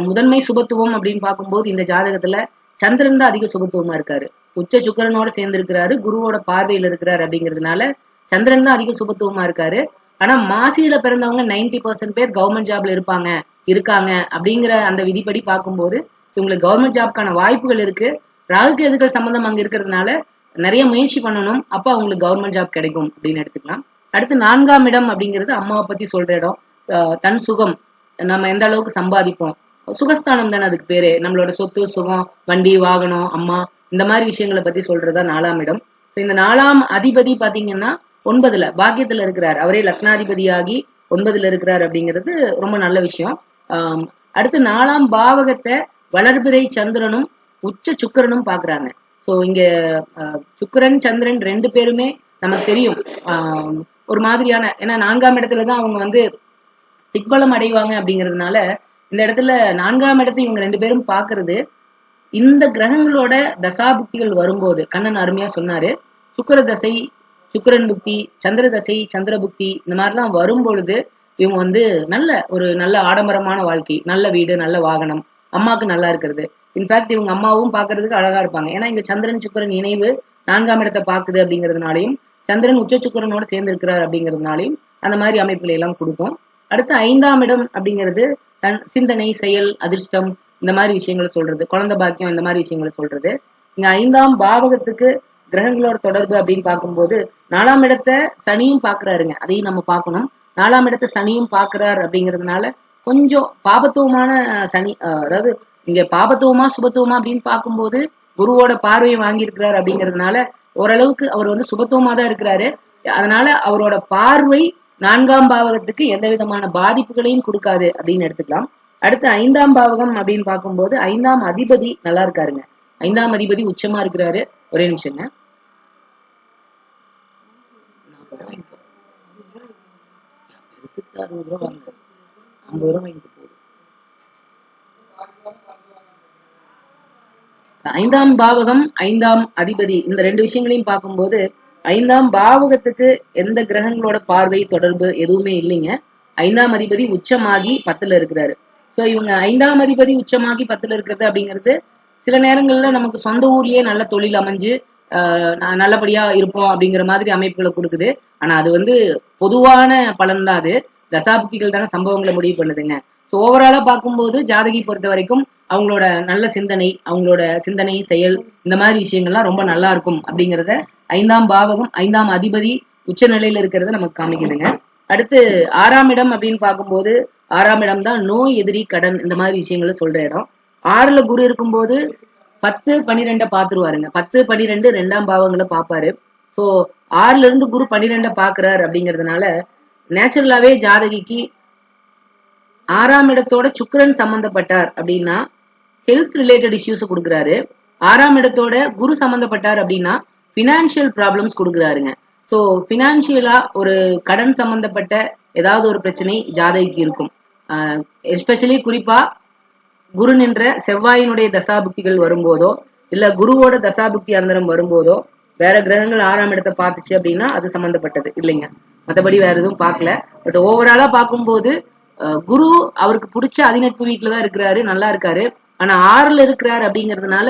முதன்மை சுபத்துவம் அப்படின்னு பார்க்கும்போது இந்த ஜாதகத்துல சந்திரன் தான் அதிக சுபத்துவமா இருக்காரு. உச்ச சுக்கிரனோட சேர்ந்து இருக்கிறாரு, குருவோட பார்வையில இருக்கிறாரு அப்படிங்கிறதுனால சந்திரன் தான் அதிக சுபத்துவமா இருக்காரு. ஆனா மாசியில பிறந்தவங்க 90% பேர் கவர்மெண்ட் ஜாப்ல இருக்காங்க அப்படிங்கிற அந்த விதிப்படி பார்க்கும்போது இவங்களுக்கு கவர்மெண்ட் ஜாப்க்கான வாய்ப்புகள் இருக்கு. ராகு கேதுக்கள் சம்பந்தம் அங்க இருக்கிறதுனால நிறைய முயற்சி பண்ணணும், அப்ப அவங்களுக்கு கவர்மெண்ட் ஜாப் கிடைக்கும் அப்படின்னு எடுத்துக்கலாம். அடுத்து 4ஆம் இடம் அப்படிங்கிறது அம்மாவை பத்தி சொல்ற இடம். தன் சுகம், நம்ம எந்த அளவுக்கு சம்பாதிப்போம், சுகஸ்தானம் தானே அதுக்கு பேரு. நம்மளோட சொத்து, சுகம், வண்டி, வாகனம், அம்மா, இந்த மாதிரி விஷயங்களை பத்தி சொல்றதா 4ஆம் இடம். இந்த 4ஆம் அதிபதி பாத்தீங்கன்னா 9ல பாக்கியத்துல இருக்கிறார். அவரே லக்னாதிபதியாகி 9ல இருக்கிறார் அப்படிங்கிறது ரொம்ப நல்ல விஷயம். அடுத்து 4ஆம் பாவகத்தை வளர்பிறை சந்திரனும் உச்ச சுக்கிரனும் பாக்குறாங்க. சோ இங்க சுக்கிரன் சந்திரன் 2 பேருமே நமக்கு தெரியும் ஒரு மாதிரியான, ஏன்னா 4ஆம் இடத்துலதான் அவங்க வந்து திக்பலம் அடைவாங்க அப்படிங்கிறதுனால இந்த இடத்துல 4ஆம் இடத்தை இவங்க 2 பேரும் பாக்குறது இந்த கிரகங்களோட தசாபுக்திகள் வரும்போது, கண்ணன் அருமையா சொன்னாரு, சுக்கிர தசை, சுக்கிரன் புக்தி, சந்திர தசை, சந்திர புக்தி இந்த மாதிரிலாம் வரும் பொழுது இவங்க வந்து நல்ல ஆடம்பரமான வாழ்க்கை, நல்ல வீடு, நல்ல வாகனம், அம்மாக்கு நல்லா இருக்கிறது. இன்ஃபேக்ட் இவங்க அம்மாவும் பாக்குறதுக்கு அழகா இருப்பாங்க. ஏன்னா இங்க சந்திரன் சுக்கிரன் இணைவு 4ஆம் இடத்தை பாக்குது அப்படிங்கிறதுனாலையும், சந்திரன் உச்ச சுக்கிரனோட சேர்ந்து இருக்கிறார் அப்படிங்கிறதுனாலையும் அந்த மாதிரி அமைப்புகளை எல்லாம் கொடுக்கும். அடுத்து 5ஆம் இடம் அப்படிங்கிறது சிந்தனை, செயல், அதிர்ஷ்டம் இந்த மாதிரி விஷயங்களை சொல்றது, குழந்தை பாக்கியம் இந்த மாதிரி விஷயங்களை சொல்றது. இங்க 5ஆம் பாவகத்துக்கு கிரகங்களோட தொடர்பு அப்படின்னு பார்க்கும்போது 4ஆம் இடத்தை சனியும் பாக்குறாருங்க, அதையும் நம்ம பார்க்கணும். 4ஆம் இடத்தை சனியும் பாக்குறார் அப்படிங்கிறதுனால கொஞ்சம் பாபத்துவமான சனி, அதாவது இங்க பாபத்துவமா சுபத்துவமா அப்படின்னு பார்க்கும்போது குருவோட பார்வையை வாங்கியிருக்கிறார் அப்படிங்கிறதுனால ஓரளவுக்கு அவர் வந்து சுபத்துவமா தான் இருக்கிறாரு. அதனால அவரோட பார்வை 4ஆம் பாவகத்துக்கு எந்த விதமான பாதிப்புகளையும் கொடுக்காது அப்படின்னு எடுத்துக்கலாம். அடுத்து 5ஆம் பாவகம் அப்படின்னு பார்க்கும்போது 5ஆம் அதிபதி நல்லா இருக்காருங்க. 5ஆம் அதிபதி உச்சமா இருக்கிறாரு. ஒரே நிமிஷங்க. பெருசுக்கு 60 ரூபா வாங்க, 50 ரூபா வாங்கிட்டு போகுது. 5ஆம் பாவகம், 5ஆம் அதிபதி இந்த 2 விஷயங்களையும் பார்க்கும்போது 5ஆம் பாவகத்துக்கு எந்த கிரகங்களோட பார்வை தொடர்பு எதுவுமே இல்லைங்க. 5ஆம் அதிபதி உச்சமாகி 10ல இருக்கிறாரு. சோ இவங்க 5ஆம் அதிபதி உச்சமாகி 10ல இருக்கிறது அப்படிங்கிறது சில நேரங்கள்ல நமக்கு சொந்த ஊர்லயே நல்ல தொழில் அமைஞ்சு நல்லபடியா இருப்போம் அப்படிங்கிற மாதிரி அமைப்புகளை கொடுக்குது. ஆனா அது வந்து பொதுவான பலன் தான். அது தசாபுக்திகள் தானே சம்பவங்களை முடிவு பண்ணுதுங்க. ஸோ ஓவராலா பார்க்கும்போது ஜாதகி பொறுத்த வரைக்கும் அவங்களோட நல்ல சிந்தனை, அவங்களோட சிந்தனை, செயல் இந்த மாதிரி விஷயங்கள்லாம் ரொம்ப நல்லா இருக்கும் அப்படிங்கிறத 5ஆம் பாவகம், 5ஆம் அதிபதி உச்ச நிலையில இருக்கிறத நமக்கு காமிக்குதுங்க. அடுத்து 6ஆம் இடம் அப்படின்னு பார்க்கும்போது 6ஆம் இடம் தான் நோய், எதிரி, கடன் இந்த மாதிரி விஷயங்களை சொல்ற இடம். 6ல குரு இருக்கும்போது 10, 12 பாத்துருவாருங்க. 10, 12 2ஆம் பாவங்களை பாப்பாரு. சோ 6ல இருந்து குரு 12 பாக்குறாரு அப்படிங்கிறதுனால நேச்சுரலாவே ஜாதகிக்கு 6ஆம் இடத்தோட சுக்கிரன் சம்பந்தப்பட்டார் அப்படின்னா ஹெல்த் ரிலேட்டட் இஷ்யூஸ் கொடுக்குறாரு. 6ஆம் இடத்தோட குரு சம்பந்தப்பட்டார் அப்படின்னா பினான்சியல் ப்ராப்ளம்ஸ் கொடுக்குறாருங்க. சோ பினான்சியலா ஒரு கடன் சம்பந்தப்பட்ட ஏதாவது ஒரு பிரச்சனை ஜாதகிக்கு இருக்கும். எஸ்பெஷலி குறிப்பா குரு நின்ற செவ்வாயினுடைய தசாபுக்திகள் வரும்போதோ இல்ல குருவோட தசாபுக்தி அந்தரம் வரும்போதோ வேற கிரகங்கள் 6ஆம் இடத்தை பார்த்துச்சு அப்படின்னா அது சம்பந்தப்பட்டது இல்லைங்க. மற்றபடி வேற எதுவும் பார்க்கல. பட் ஓவராலா பார்க்கும்போது குரு அவருக்கு பிடிச்ச அதிநட்பு வீட்டுலதான் இருக்கிறாரு, நல்லா இருக்காரு. ஆனா 6ல இருக்கிறாரு அப்படிங்கிறதுனால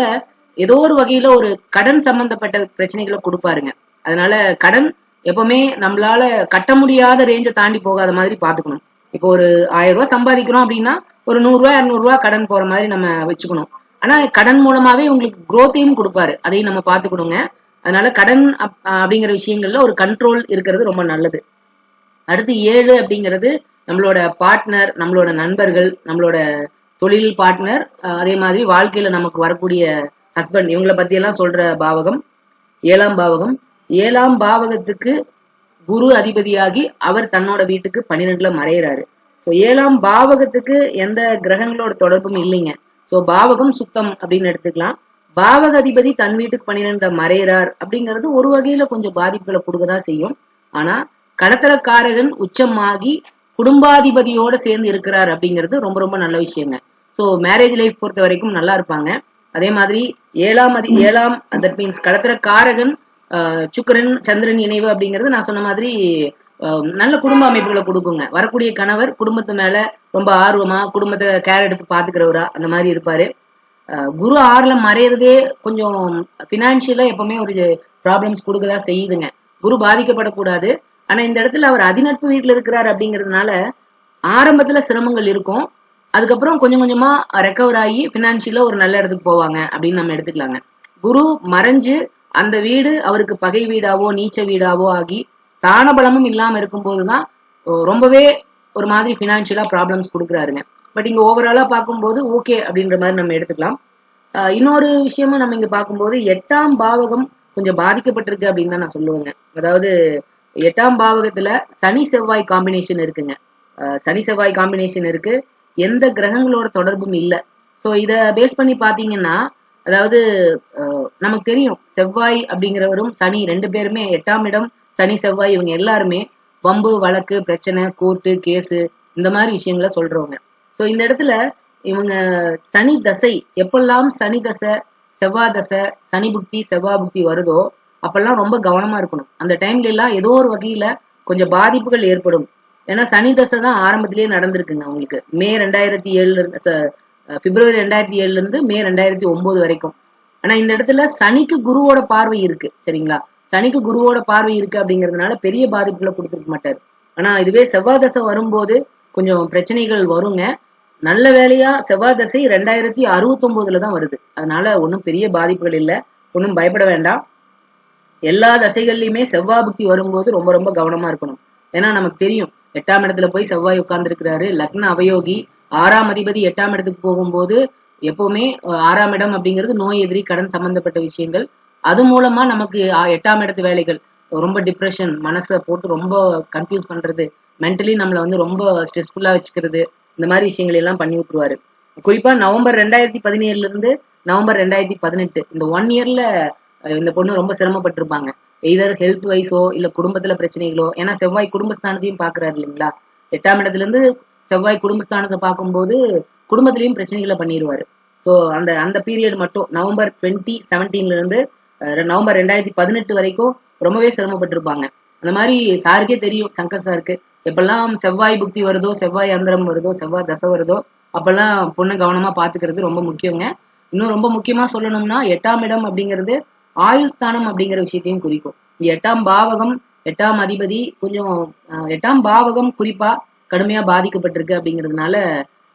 ஏதோ ஒரு வகையில ஒரு கடன் சம்பந்தப்பட்ட பிரச்சனைகளை கொடுப்பாருங்க. அதனால கடன் எப்பவுமே நம்மளால கட்ட முடியாத ரேஞ்சை தாண்டி போகாத மாதிரி பாத்துக்கணும். இப்போ ஒரு 1000 ரூபாய் சம்பாதிக்கிறோம் அப்படின்னா ஒரு 100 ரூபாய் 200 ரூபாய் கடன் போற மாதிரி நம்ம வச்சுக்கணும். ஆனா கடன் மூலமாவே உங்களுக்கு குரோத்தையும் கொடுப்பாரு, அதையும் நம்ம பாத்துக்கணுங்க. அதனால கடன் அப்படிங்கிற விஷயங்கள்ல ஒரு கண்ட்ரோல் இருக்கிறது ரொம்ப நல்லது. அடுத்து 7 அப்படிங்கிறது நம்மளோட பார்ட்னர், நம்மளோட நண்பர்கள், நம்மளோட தொழில் பார்ட்னர், அதே மாதிரி வாழ்க்கையில நமக்கு வரக்கூடிய ஹஸ்பண்ட், இவங்களை பத்தி எல்லாம் சொல்ற பாவகம் 7ஆம் பாவகம். 7ஆம் பாவகத்துக்கு குரு அதிபதியாகி அவர் தன்னோட வீட்டுக்கு 12ல மறையிறாரு. 7ஆம் பாவகத்துக்கு எந்த கிரகங்களோட தொடர்பும் இல்லைங்க. சோ பாவகம் சுத்தம் அப்படின்னு எடுத்துக்கலாம். பாவக அதிபதி தன் வீட்டுக்கு 12ல மறையிறார் அப்படிங்கிறது ஒரு வகையில கொஞ்சம் பாதிப்புகளை கொடுக்கதான் செய்யும். ஆனா கடத்தலக்காரகன் உச்சமாகி குடும்பாதிபதியோட சேர்ந்து இருக்கிறார் அப்படிங்கிறது ரொம்ப ரொம்ப நல்ல விஷயங்க. சோ மேரேஜ் லைஃப் பொறுத்த வரைக்கும் நல்லா இருப்பாங்க. அதே மாதிரி 7ஆம் தட் மீன்ஸ் கடத்தலக்காரகன் சுக்கிரன் சந்திரன் இணைவு அப்படிங்கிறது நான் சொன்ன மாதிரி நல்ல குடும்ப அமைப்புகளை கொடுக்குங்க. வரக்கூடிய கணவர் குடும்பத்து மேல ரொம்ப ஆர்வமா குடும்பத்தை கேர் எடுத்து பாத்துக்கிறவரா அந்த மாதிரி இருப்பாரு. குரு 6ல மறையறதே கொஞ்சம் பினான்சியலா எப்பவுமே ஒரு ப்ராப்ளம்ஸ் கொடுக்கதான் செய்யுதுங்க. குரு பாதிக்கப்படக்கூடாது. ஆனா இந்த இடத்துல அவர் அதிநட்பு வீட்டுல இருக்கிறாரு அப்படிங்கிறதுனால ஆரம்பத்துல சிரமங்கள் இருக்கும். அதுக்கப்புறம் கொஞ்சம் கொஞ்சமா ரெக்கவர் ஆகி பினான்சியலா ஒரு நல்ல இடத்துக்கு போவாங்க அப்படின்னு நம்ம எடுத்துக்கலாங்க. குரு மறைஞ்சு அந்த வீடு அவருக்கு பகை வீடாவோ நீச்ச வீடாவோ ஆகி தான பலமும் இல்லாம இருக்கும் போதுதான் ரொம்பவே ஒரு மாதிரி பினான்சியலா ப்ராப்ளம்ஸ் கொடுக்குறாருங்க. பட் இங்க ஓவராலா பார்க்கும்போது ஓகே அப்படின்ற மாதிரி நம்ம எடுத்துக்கலாம். இன்னொரு விஷயமும் நம்ம இங்க பார்க்கும்போது 8ஆம் பாவகம் கொஞ்சம் பாதிக்கப்பட்டிருக்கு அப்படின்னு தான் நான் சொல்லுவேங்க. அதாவது 8ஆம் பாவகத்துல சனி செவ்வாய் காம்பினேஷன் இருக்குங்க. சனி செவ்வாய் காம்பினேஷன் இருக்கு, எந்த கிரகங்களோட தொடர்பும் இல்ல. சோ இத பேஸ் பண்ணி பாத்தீங்கன்னா அதாவது நமக்கு தெரியும் செவ்வாய் அப்படிங்கிறவரும் சனி 2 பேருமே 8ஆம் இடம் சனி செவ்வாய் இவங்க எல்லாருமே வம்பு வழக்கு பிரச்சனை கோர்ட்டு கேஸு இந்த மாதிரி விஷயங்களை சொல்றவங்க. சோ இந்த இடத்துல இவங்க சனி தசை எப்பெல்லாம் சனி தசை, செவ்வாய் தசை, சனி புக்தி, செவ்வாய் புக்தி வருதோ அப்பெல்லாம் ரொம்ப கவனமா இருக்கணும். அந்த டைம்ல எல்லாம் ஏதோ ஒரு வகையில கொஞ்சம் பாதிப்புகள் ஏற்படும். ஏன்னா சனி தசை தான் ஆரம்பத்திலேயே நடந்திருக்குங்க அவங்களுக்கு. மே 2007 பிப்ரவரி 2007 இருந்து மே 2009 வரைக்கும். ஆனா இந்த இடத்துல சனிக்கு குருவோட பார்வை இருக்கு, சரிங்களா? சனிக்கு குருவோட பார்வை இருக்கு அப்படிங்கறதுனால பெரிய பாதிப்புகளை கொடுத்துருக்க மாட்டாரு. ஆனா இதுவே செவ்வாய் தசை வரும்போது கொஞ்சம் பிரச்சனைகள் வருங்க. நல்ல வேளையா செவ்வாய் தசை 2069 தான் வருது. அதனால ஒன்றும் பெரிய பாதிப்புகள் இல்லை, ஒன்றும் பயப்பட வேண்டாம். எல்லா தசைகள்லயுமே செவ்வாய் புக்தி வரும்போது ரொம்ப ரொம்ப கவனமா இருக்கணும். ஏன்னா நமக்கு தெரியும் 8ஆம் இடத்துல போய் செவ்வாய் உட்கார்ந்து இருக்கிறாரு, லக்ன அவயோகி. 6ஆம் அதிபதி 8ஆம் இடத்துக்கு போகும்போது எப்பவுமே 6ஆம் இடம் அப்படிங்கிறது நோய் எதிரி, கடன் சம்பந்தப்பட்ட விஷயங்கள். அது மூலமா நமக்கு 8ஆம் இடத்து வேலைகள் ரொம்ப டிப்ரெஷன், மனசை போட்டு ரொம்ப கன்ஃபியூஸ் பண்றது, மென்டலி நம்மள வந்து ரொம்ப ஸ்ட்ரெஸ்ஃபுல்லா வச்சுக்கிறது, இந்த மாதிரி விஷயங்கள் எல்லாம் பண்ணி விட்டுருவாரு. குறிப்பா நவம்பர் 2017 இருந்து நவம்பர் 2018 இந்த 1 இயர்ல இந்த பொண்ணு ரொம்ப சிரமப்பட்டிருப்பாங்க. எய்தர் ஹெல்த் வைஸோ இல்ல குடும்பத்துல பிரச்சனைகளோ. ஏன்னா செவ்வாய் குடும்பஸ்தானத்தையும் பாக்குறாரு இல்லைங்களா? 8ஆம் இடத்துல இருந்து செவ்வாய் குடும்பஸ்தானத்தை பார்க்கும்போது குடும்பத்திலையும் பிரச்சனைகளை பண்ணிடுவாரு. சோ அந்த அந்த பீரியட் மட்டும் நவம்பர் 2017 இருந்து நவம்பர் 2018 வரைக்கும் ரொம்பவே சிரமப்பட்டிருப்பாங்க. அந்த மாதிரி சாருக்கே தெரியும், சங்கர் சாருக்கு எப்பெல்லாம் செவ்வாய் புக்தி வருதோ, செவ்வாய் அந்தரம் வருதோ, செவ்வாய் தசை வருதோ அப்பெல்லாம் பொண்ணை கவனமா பாத்துக்கிறது ரொம்ப முக்கியங்க. இன்னும் ரொம்ப முக்கியமா சொல்லணும்னா 8ஆம் இடம் அப்படிங்கிறது ஆயுள் ஸ்தானம் அப்படிங்கிற விஷயத்தையும் குறிக்கும். 8ஆம் பாவகம், 8ஆம் அதிபதி கொஞ்சம் 8ஆம் பாவகம் குறிப்பா கடுமையா பாதிக்கப்பட்டிருக்கு அப்படிங்கிறதுனால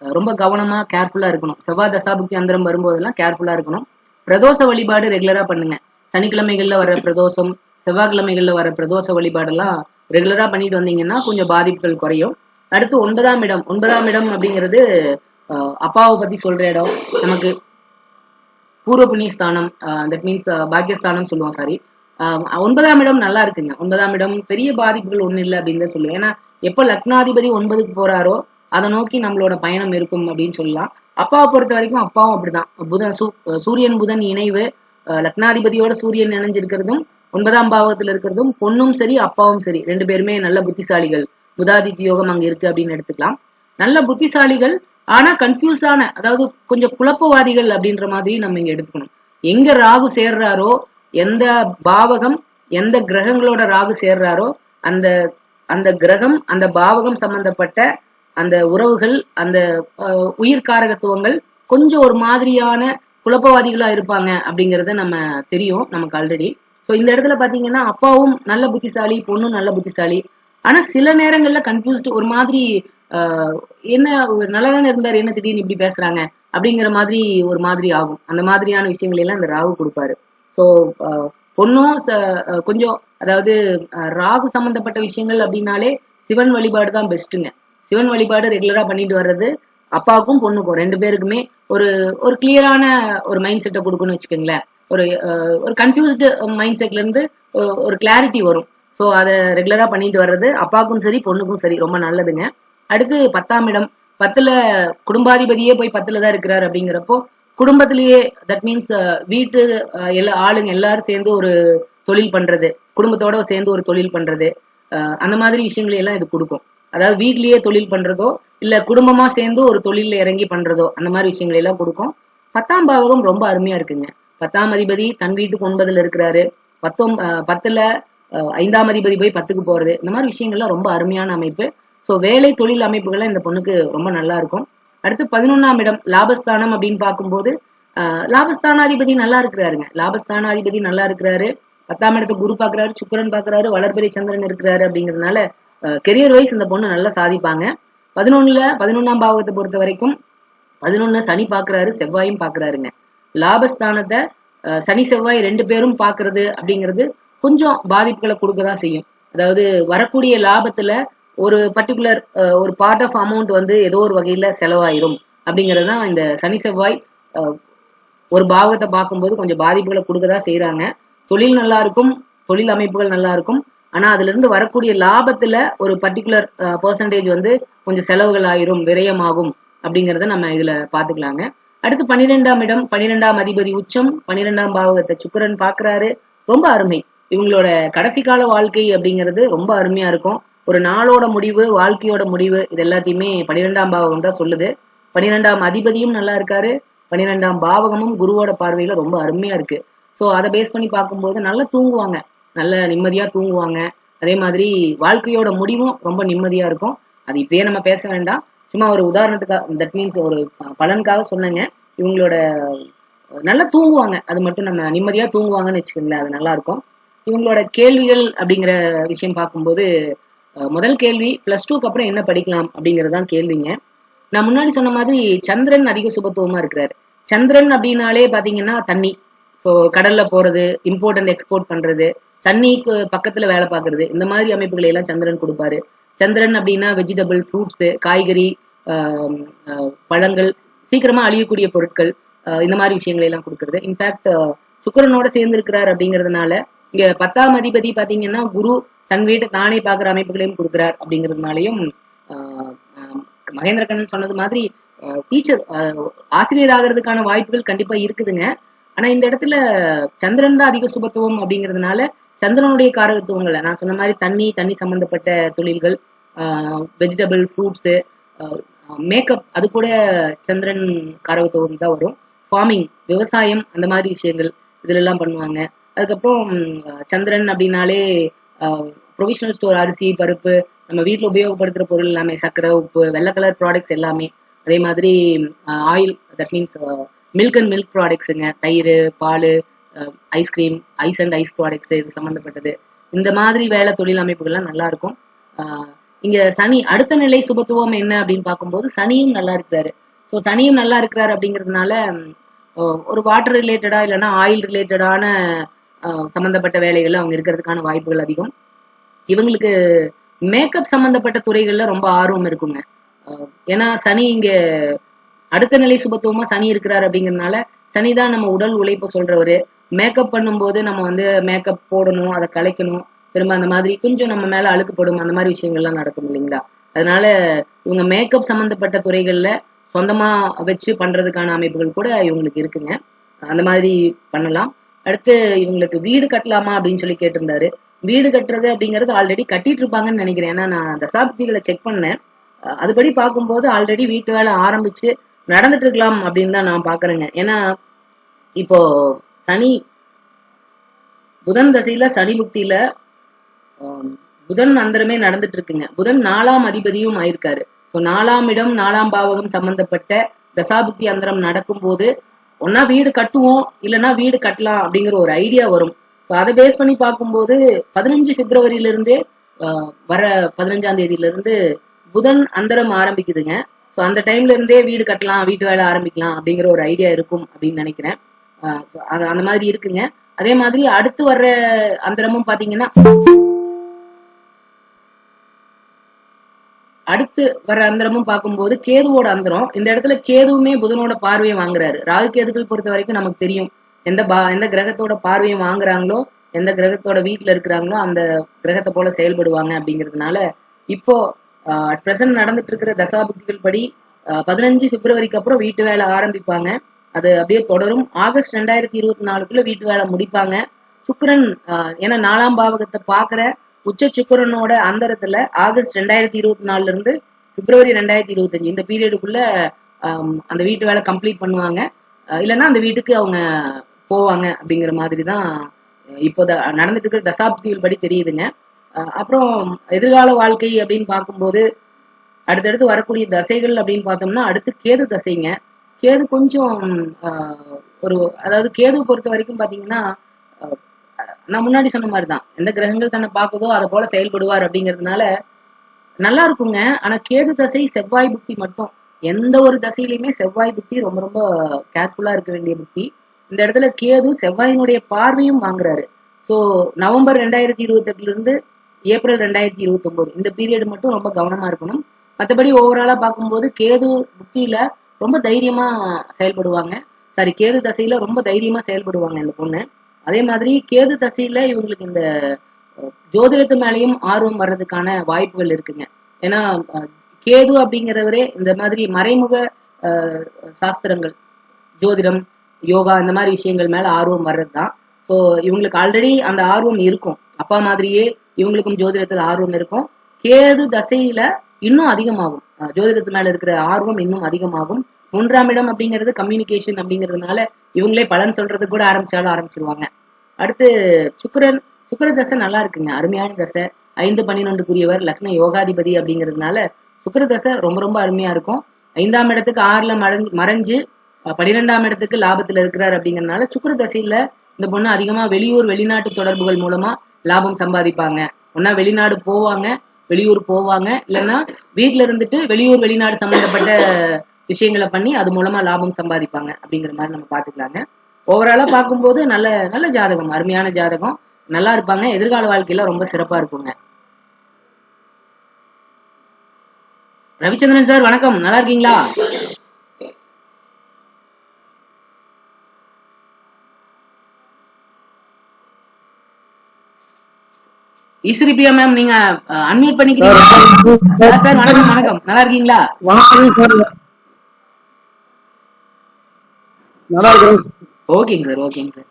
ரொம்ப கவனமா கேர்ஃபுல்லா இருக்கணும். செவ்வாய் தசாபுக்தி அந்தரம் வரும்போதெல்லாம் கேர்ஃபுல்லா இருக்கணும். பிரதோஷ வழிபாடு ரெகுலரா பண்ணுங்க. சனிக்கிழமைகள்ல வர பிரதோஷம், செவ்வாய்க்கிழமைகள்ல வர பிரதோஷ வழிபாடெல்லாம் ரெகுலரா பண்ணிட்டு வந்தீங்கன்னா கொஞ்சம் பாதிப்புகள் குறையும். அடுத்து 9ஆம் இடம். 9ஆம் இடம் அப்படிங்கிறது அப்பாவை பத்தி சொல்ற இடம். நமக்கு பூர்வ புண்ணிய ஸ்தானம், தட் மீன்ஸ் பாக்கியஸ்தானம் சொல்லுவோம், சாரி. 9ஆம் இடம் நல்லா இருக்குங்க. 9ஆம் இடம் பெரிய பாதிப்புகள் ஒண்ணு இல்லை அப்படின்னு தான் சொல்லுவேன். ஏன்னா எப்ப லக்னாதிபதி 9க்கு போறாரோ அதை நோக்கி நம்மளோட பயணம் இருக்கும் அப்படின்னு சொல்லலாம். அப்பாவை பொறுத்த வரைக்கும் அப்பாவும் அப்படிதான். புதன் சூரியன் புதன் இணைவு, லக்னாதிபதியோட சூரியன் இணைஞ்சிருக்கிறதும் 9ஆம் பாவத்துல இருக்கிறதும் பொண்ணும் சரி அப்பாவும் சரி 2 பேருமே நல்ல புத்திசாலிகள். புதாதித்ய யோகம் அங்க இருக்கு அப்படின்னு எடுத்துக்கலாம். நல்ல புத்திசாலிகள், ஆனா கன்ஃபியூஸான, அதாவது கொஞ்சம் குழப்பவாதிகள் அப்படின்ற மாதிரி நம்ம இங்க எடுத்துக்கணும். எங்க ராகு சேர்றாரோ, எந்த பாவகம் எந்த கிரகங்களோட ராகு சேர்றாரோ அந்த அந்த கிரகம் அந்த பாவகம் சம்பந்தப்பட்ட அந்த உறவுகள், அந்த உயிர்காரகத்துவங்கள் கொஞ்சம் ஒரு மாதிரியான குழப்பவாதிகளா இருப்பாங்க அப்படிங்கறத நம்ம தெரியும் நமக்கு ஆல்ரெடி. சோ இந்த இடத்துல பாத்தீங்கன்னா அப்பாவும் நல்ல புத்திசாலி, பொண்ணும் நல்ல புத்திசாலி. ஆனா சில நேரங்கள்ல கன்ஃபியூஸ்டு, ஒரு மாதிரி என்ன நல்லாதானே இருந்தாரு, என்ன திடீர்னு இப்படி பேசுறாங்க அப்படிங்கிற மாதிரி ஒரு மாதிரி ஆகும். அந்த மாதிரியான விஷயங்கள் எல்லாம் இந்த ராகு கொடுப்பாரு. ஸோ பொண்ணும் கொஞ்சம், அதாவது ராகு சம்பந்தப்பட்ட விஷயங்கள் அப்படின்னாலே சிவன் வழிபாடு தான் பெஸ்ட்டுங்க. சிவன் வழிபாடு ரெகுலரா பண்ணிட்டு வர்றது அப்பாவுக்கும் பொண்ணுக்கும் 2 பேருக்குமே ஒரு ஒரு கிளியரான ஒரு மைண்ட் செட்டை கொடுக்கணும்னு வச்சுக்கோங்களேன். ஒரு கன்ஃபியூஸ்டு மைண்ட் செட்ல இருந்து ஒரு கிளாரிட்டி வரும். ஸோ அதை ரெகுலரா பண்ணிட்டு வர்றது அப்பாவுக்கும் சரி பொண்ணுக்கும் சரி ரொம்ப நல்லதுங்க. அடுத்து 10ஆம் இடம். 10ல குடும்பாதிபதியே போய் 10ல தான் இருக்கிறாரு அப்படிங்கிறப்போ குடும்பத்திலேயே, தட் மீன்ஸ் வீட்டு எல்லா ஆளுங்க எல்லாரும் சேர்ந்து ஒரு தொழில் பண்றது, குடும்பத்தோட சேர்ந்து ஒரு தொழில் பண்றது, அந்த மாதிரி விஷயங்களை எல்லாம் இது கொடுக்கும். அதாவது வீட்லயே தொழில் பண்றதோ இல்ல குடும்பமா சேர்ந்து ஒரு தொழில இறங்கி பண்றதோ அந்த மாதிரி விஷயங்களை எல்லாம் கொடுக்கும். 10ஆம் பாவகம் ரொம்ப அருமையா இருக்குங்க. 10ஆம் அதிபதி தன் வீட்டுக்கு 9ல இருக்கிறாரு. 10ல 5ஆம் அதிபதி போய் 10க்கு போறது, இந்த மாதிரி விஷயங்கள்லாம் ரொம்ப அருமையான அமைப்பு. சோ வேலை தொழில் அமைப்புகள்லாம் இந்த பொண்ணுக்கு ரொம்ப நல்லா இருக்கும். அடுத்து 11ஆம் இடம் லாபஸ்தானம் அப்படின்னு பார்க்கும்போது லாபஸ்தானாதிபதி நல்லா இருக்கிறாருங்க. லாபஸ்தானாதிபதி நல்லா இருக்கிறாரு. 10ஆம் இடத்தை குரு பாக்குறாரு, சுக்கிரன் பாக்குறாரு, வளர்பிறை சந்திரன் இருக்கிறாரு அப்படிங்கறதுனால கெரியர் வைஸ் இந்த பொண்ணு நல்லா சாதிப்பாங்க. 11ஆம் பாவகத்தை பொறுத்த வரைக்கும் 11 சனி பாக்குறாரு, செவ்வாயும் பாக்குறாருங்க. லாபஸ்தானத்தை சனி செவ்வாய் 2 பேரும் பாக்குறது அப்படிங்கிறது கொஞ்சம் பாதிப்புகளை கொடுக்கதான் செய்யும். அதாவது வரக்கூடிய லாபத்துல ஒரு பர்டிகுலர் ஒரு பார்ட் ஆஃப் அமௌண்ட் வந்து ஏதோ ஒரு வகையில செலவாயிரும் அப்படிங்கிறது தான் இந்த சனி செவ்வாய் ஒரு பாவகத்தை பார்க்கும்போது கொஞ்சம் பாதிப்புகளை கொடுக்கதான் செய்யறாங்க. தொழில் நல்லா இருக்கும், தொழில் அமைப்புகள் நல்லா இருக்கும். ஆனா அதுல இருந்து வரக்கூடிய லாபத்துல ஒரு பர்டிகுலர் பெர்சன்டேஜ் வந்து கொஞ்சம் செலவுகள் ஆயிரும், விரயமாகும் அப்படிங்கறத நம்ம இதுல பாத்துக்கலாங்க. அடுத்து 12ஆம் இடம். 12ஆம் அதிபதி உச்சம், 12ஆம் பாவகத்தை சுக்கிரன் பாக்குறாரு. ரொம்ப அருமை. இவங்களோட கடைசி கால வாழ்க்கை அப்படிங்கிறது ரொம்ப அருமையா இருக்கும். ஒரு நாளோட முடிவு, வாழ்க்கையோட முடிவு, இது எல்லாத்தையுமே 12ஆம் பாவகம் தான் சொல்லுது. 12ஆம் அதிபதியும் நல்லா இருக்காரு, 12ஆம் பாவகமும் குருவோட பார்வையில ரொம்ப அருமையா இருக்கு. ஸோ அதை பேஸ் பண்ணி பார்க்கும்போது நல்லா தூங்குவாங்க, நல்ல நிம்மதியா தூங்குவாங்க. அதே மாதிரி வாழ்க்கையோட முடிவும் ரொம்ப நிம்மதியா இருக்கும். அது இப்பயே நம்ம பேச வேண்டாம், சும்மா ஒரு உதாரணத்துக்காக, தட் மீன்ஸ் ஒரு பலனுக்காக சொன்னேங்க. இவங்களோட நல்லா தூங்குவாங்க, அது மட்டும் நம்ம நிம்மதியா தூங்குவாங்கன்னு வச்சுக்கோங்களேன், அது நல்லா இருக்கும். இவங்களோட கேள்விகள் அப்படிங்கிற விஷயம் பார்க்கும்போது முதல் கேள்வி +2க்கு அப்புறம் என்ன படிக்கலாம் அப்படிங்கறதுதான் கேள்விங்க. நான் முன்னாடி சொன்ன மாதிரி சந்திரன் அதிக சுபத்துவமா இருக்கிறாரு. சந்திரன் அப்படின்னாலே பாத்தீங்கன்னா தண்ணி. ஸோ கடல்ல போறது, இம்போர்ட் அண்ட் எக்ஸ்போர்ட் பண்றது, தண்ணிக்கு பக்கத்துல வேலை பார்க்கறது, இந்த மாதிரி அமைப்புகளை எல்லாம் சந்திரன் கொடுப்பாரு. சந்திரன் அப்படின்னா வெஜிடபிள், ஃப்ரூட்ஸ், காய்கறி, பழங்கள், சீக்கிரமா அழியக்கூடிய பொருட்கள், இந்த மாதிரி விஷயங்களை எல்லாம் கொடுக்கறது. இன்ஃபேக்ட் சுக்கிரனோட சேர்ந்து இருக்கிறார் அப்படிங்கிறதுனால இங்க 10ஆம் அதிபதி பாத்தீங்கன்னா குரு தன் வீட்டை தானே பார்க்குற அமைப்புகளையும் கொடுக்கிறார் அப்படிங்கிறதுனாலையும் மகேந்திர கண்ணன் சொன்னது மாதிரி டீச்சர் ஆசிரியர் ஆகிறதுக்கான வாய்ப்புகள் கண்டிப்பா இருக்குதுங்க. ஆனா இந்த இடத்துல சந்திரன் தான் அதிக சுபத்துவம் அப்படிங்கிறதுனால சந்திரனுடைய காரகத்துவங்களை நான் சொன்ன மாதிரி தண்ணி சம்பந்தப்பட்ட தொழில்கள், வெஜிடபிள், ஃப்ரூட்ஸ், மேக்கப், அது கூட சந்திரன் காரகத்துவம் தான் வரும். ஃபார்மிங், விவசாயம், அந்த மாதிரி விஷயங்கள் இதுல எல்லாம் பண்ணுவாங்க. அதுக்கப்புறம் சந்திரன் அப்படின்னாலே ப்ரொவிஷனல் ஸ்டோர், அரிசி, பருப்பு, நம்ம வீட்டில் உபயோகப்படுத்துற பொருள் எல்லாமே, சர்க்கரை, உப்பு, வெள்ளை கலர் ப்ராடக்ட்ஸ் எல்லாமே. அதே மாதிரி oil, that means milk and milk ப்ராடக்ட்ஸுங்க, தயிர், பால், ice cream, ice and ice products, இது சம்மந்தப்பட்டது. இந்த மாதிரி வேலை தொழில் அமைப்புகள்லாம் நல்லா இருக்கும். இங்க சனி அடுத்த நிலை சுபத்துவம் என்ன அப்படின்னு பார்க்கும்போது சனியும் நல்லா இருக்கிறாரு. ஸோ சனியும் நல்லா இருக்கிறாரு அப்படிங்கிறதுனால ஒரு வாட்டர் ரிலேட்டடா இல்லைன்னா ஆயில் ரிலேட்டடான சம்பந்தப்பட்ட வேலைகள்ல அவங்க இருக்கிறதுக்கான வாய்ப்புகள் அதிகம். இவங்களுக்கு மேக்கப் சம்பந்தப்பட்ட துறைகள்ல ரொம்ப ஆர்வம் இருக்குங்க. ஏன்னா சனி இங்க அடுத்த நிலை சுபத்துவமா சனி இருக்கிறாரு அப்படிங்கிறதுனால சனிதான் நம்ம உடல் உழைப்பு சொல்றவரு. மேக்கப் பண்ணும்போது நம்ம வந்து மேக்கப் போடணும், அதை கலைக்கணும், திரும்ப அந்த மாதிரி கொஞ்சம் நம்ம மேல அழுக்குப்படும், அந்த மாதிரி விஷயங்கள்லாம் நடக்கும் இல்லைங்களா. அதனால இவங்க மேக்கப் சம்பந்தப்பட்ட துறைகள்ல சொந்தமா வச்சு பண்றதுக்கான அமைப்புகள் கூட இவங்களுக்கு இருக்குங்க. அந்த மாதிரி பண்ணலாம். அடுத்து இவங்களுக்கு வீடு கட்டலாமா அப்படின்னு சொல்லி கேட்டிருந்தாரு. வீடு கட்டுறது அப்படிங்கிறது ஆல்ரெடி கட்டிட்டு இருப்பாங்கன்னு நினைக்கிறேன். ஏன்னா நான் தசாப்திகளை செக் பண்ணேன். அதுபடி பார்க்கும்போது ஆல்ரெடி வீட்டு வேலை ஆரம்பிச்சு நடந்துட்டு இருக்கலாம் அப்படின்னு தான் நான் பாக்குறேங்க. ஏன்னா இப்போ சனி புதன் தசையில, சனி புக்தியில புதன் அந்தரமே நடந்துட்டு இருக்குங்க. புதன் 4ஆம் அதிபதியும் ஆயிருக்காரு. ஸோ 4ஆம் இடம், 4ஆம் பாவகம் சம்பந்தப்பட்ட தசாபுக்தி அந்தரம் நடக்கும் போது ஒன்னா வீடு கட்டுவோம், இல்லைன்னா வீடு கட்டலாம் அப்படிங்கிற ஒரு ஐடியா வரும். ஸோ அதை பேஸ் பண்ணி பார்க்கும்போது 15 பிப்ரவரியில இருந்தே வர 15ஆம் தேதியில இருந்து புதன் அந்தரம் ஆரம்பிக்குதுங்க. ஸோ அந்த டைம்ல இருந்தே வீடு கட்டலாம், வீட்டு வேலை ஆரம்பிக்கலாம் அப்படிங்கிற ஒரு ஐடியா இருக்கும் அப்படின்னு நினைக்கிறேன். அந்த மாதிரி இருக்குங்க. அதே மாதிரி அடுத்து வர்ற அந்தரமும் பாத்தீங்கன்னா, அடுத்து வர அந்தரமும் பார்க்கும்போது கேதுவோட அந்தரம். இந்த இடத்துல கேதுவுமே புதனோட பார்வையை வாங்குறாரு. ராகு கேதுக்கள் பொறுத்த வரைக்கும் நமக்கு தெரியும், எந்த கிரகத்தோட பார்வையை வாங்குறாங்களோ, எந்த கிரகத்தோட வீட்டுல இருக்கிறாங்களோ அந்த கிரகத்தை போல செயல்படுவாங்க அப்படிங்கிறதுனால இப்போ அட் பிரசன்ட் நடந்துட்டு இருக்கிற தசாபுக்திகள் படி 15 பிப்ரவரிக்கு அப்புறம் வீட்டு வேலை ஆரம்பிப்பாங்க. அது அப்படியே தொடரும். ஆகஸ்ட் 2024க்குள்ள வீட்டு வேலை முடிப்பாங்க. சுக்கிரன் ஏன்னா 4ஆம் பாவகத்தை பாக்குற உச்ச சுக்கிரனோட அந்தரத்துல ஆகஸ்ட் 2024 இருந்து பிப்ரவரி 2025 இந்த பீரியடுக்குள்ள அந்த வீட்டு வேலை கம்ப்ளீட் பண்ணுவாங்க. இல்லைன்னா அந்த வீட்டுக்கு அவங்க போவாங்க அப்படிங்கிற மாதிரி தான் இப்போ நடந்துட்டு இருக்கிற தசாப்திகள் படி தெரியுதுங்க. அப்புறம் எதிர்கால வாழ்க்கை அப்படின்னு பார்க்கும்போது அடுத்தடுத்து வரக்கூடிய தசைகள் அப்படின்னு பார்த்தோம்னா அடுத்து கேது தசைங்க. கேது கொஞ்சம் அதாவது கேது பொறுத்த வரைக்கும் பாத்தீங்கன்னா நான் முன்னாடி சொன்ன மாதிரிதான், எந்த கிரகங்கள் தன்னை பார்க்குதோ அதை போல செயல்படுவார் அப்படிங்கிறதுனால நல்லா இருக்குங்க. ஆனா கேது தசை செவ்வாய் புக்தி மட்டும், எந்த ஒரு தசையிலுமே செவ்வாய் புக்தி ரொம்ப ரொம்ப கேர்ஃபுல்லா இருக்க வேண்டிய புக்தி. இந்த இடத்துல கேது செவ்வாயினுடைய பார்வையும் வாங்குறாரு. ஸோ நவம்பர் 2028 இருந்து ஏப்ரல் 2029 இந்த பீரியட் மட்டும் ரொம்ப கவனமா இருக்கணும். மற்றபடி ஓவராலா பார்க்கும்போது கேது புக்தியில ரொம்ப தைரியமா செயல்படுவாங்க. கேது தசையில ரொம்ப தைரியமா செயல்படுவாங்க இந்த பொண்ணு. அதே மாதிரி கேது தசையில இவங்களுக்கு இந்த ஜோதிடத்து மேலேயும் ஆர்வம் வர்றதுக்கான வாய்ப்புகள் இருக்குங்க. ஏன்னா கேது அப்படிங்கிறவரே இந்த மாதிரி மறைமுக சாஸ்திரங்கள், ஜோதிடம், யோகா, இந்த மாதிரி விஷயங்கள் மேல ஆர்வம் வர்றதுதான். ஸோ இவங்களுக்கு ஆல்ரெடி அந்த ஆர்வம் இருக்கும். அப்பா மாதிரியே இவங்களுக்கும் ஜோதிடத்துல ஆர்வம் இருக்கும். கேது தசையில இன்னும் அதிகமாகும். ஜோதிடத்து மேல இருக்கிற ஆர்வம் இன்னும் அதிகமாகும். 3ஆம் இடம் அப்படிங்கிறது கம்யூனிகேஷன் அப்படிங்கிறதுனால இவங்களே பலன் சொல்றது கூட ஆரம்பிச்சிருவாங்க. அடுத்து சுக்கிர தசை நல்லா இருக்குங்க, அருமையான தசை. 5-12க்குரியவர், லக்ன யோகாதிபதி அப்படிங்கிறதுனால சுக்கிர தசை ரொம்ப ரொம்ப அருமையா இருக்கும். 5ஆம் இடத்துக்கு 6ல மறைஞ்சு 12ஆம் இடத்துக்கு லாபத்துல இருக்கிறார் அப்படிங்கறதுனால சுக்கிர தசையில இந்த பொண்ணு அதிகமா வெளியூர் வெளிநாட்டு தொடர்புகள் மூலமா லாபம் சம்பாதிப்பாங்க. ஒன்னா வெளிநாடு போவாங்க, வெளியூர் போவாங்க, இல்லைன்னா வீட்டுல இருந்துட்டு வெளியூர் வெளிநாடு சம்பந்தப்பட்ட விஷயங்களை பண்ணி அது மூலமா லாபம் சம்பாதிப்பாங்க அப்படிங்கிற மாதிரி நம்ம பாத்துக்கலாங்க. ஓவராலா பார்க்கும்போது நல்ல நல்ல ஜாதகம், அருமையான ஜாதகம், நல்லா இருப்பாங்க. எதிர்கால வாழ்க்கையில ரொம்ப சிறப்பா இருக்குங்க. ரவிச்சந்திரன் சார் வணக்கம், நல்லா இருக்கீங்களா? ஈஸ்வரி பிரியா மேம், நீங்க அன்மியூட் பண்ணிக்கிறீங்களா? சார் வணக்கம் வணக்கம், நல்லா இருக்கீங்களா? நல்லா இருக்கேன். ஓகேங்க சார், ஓகேங்க சார்.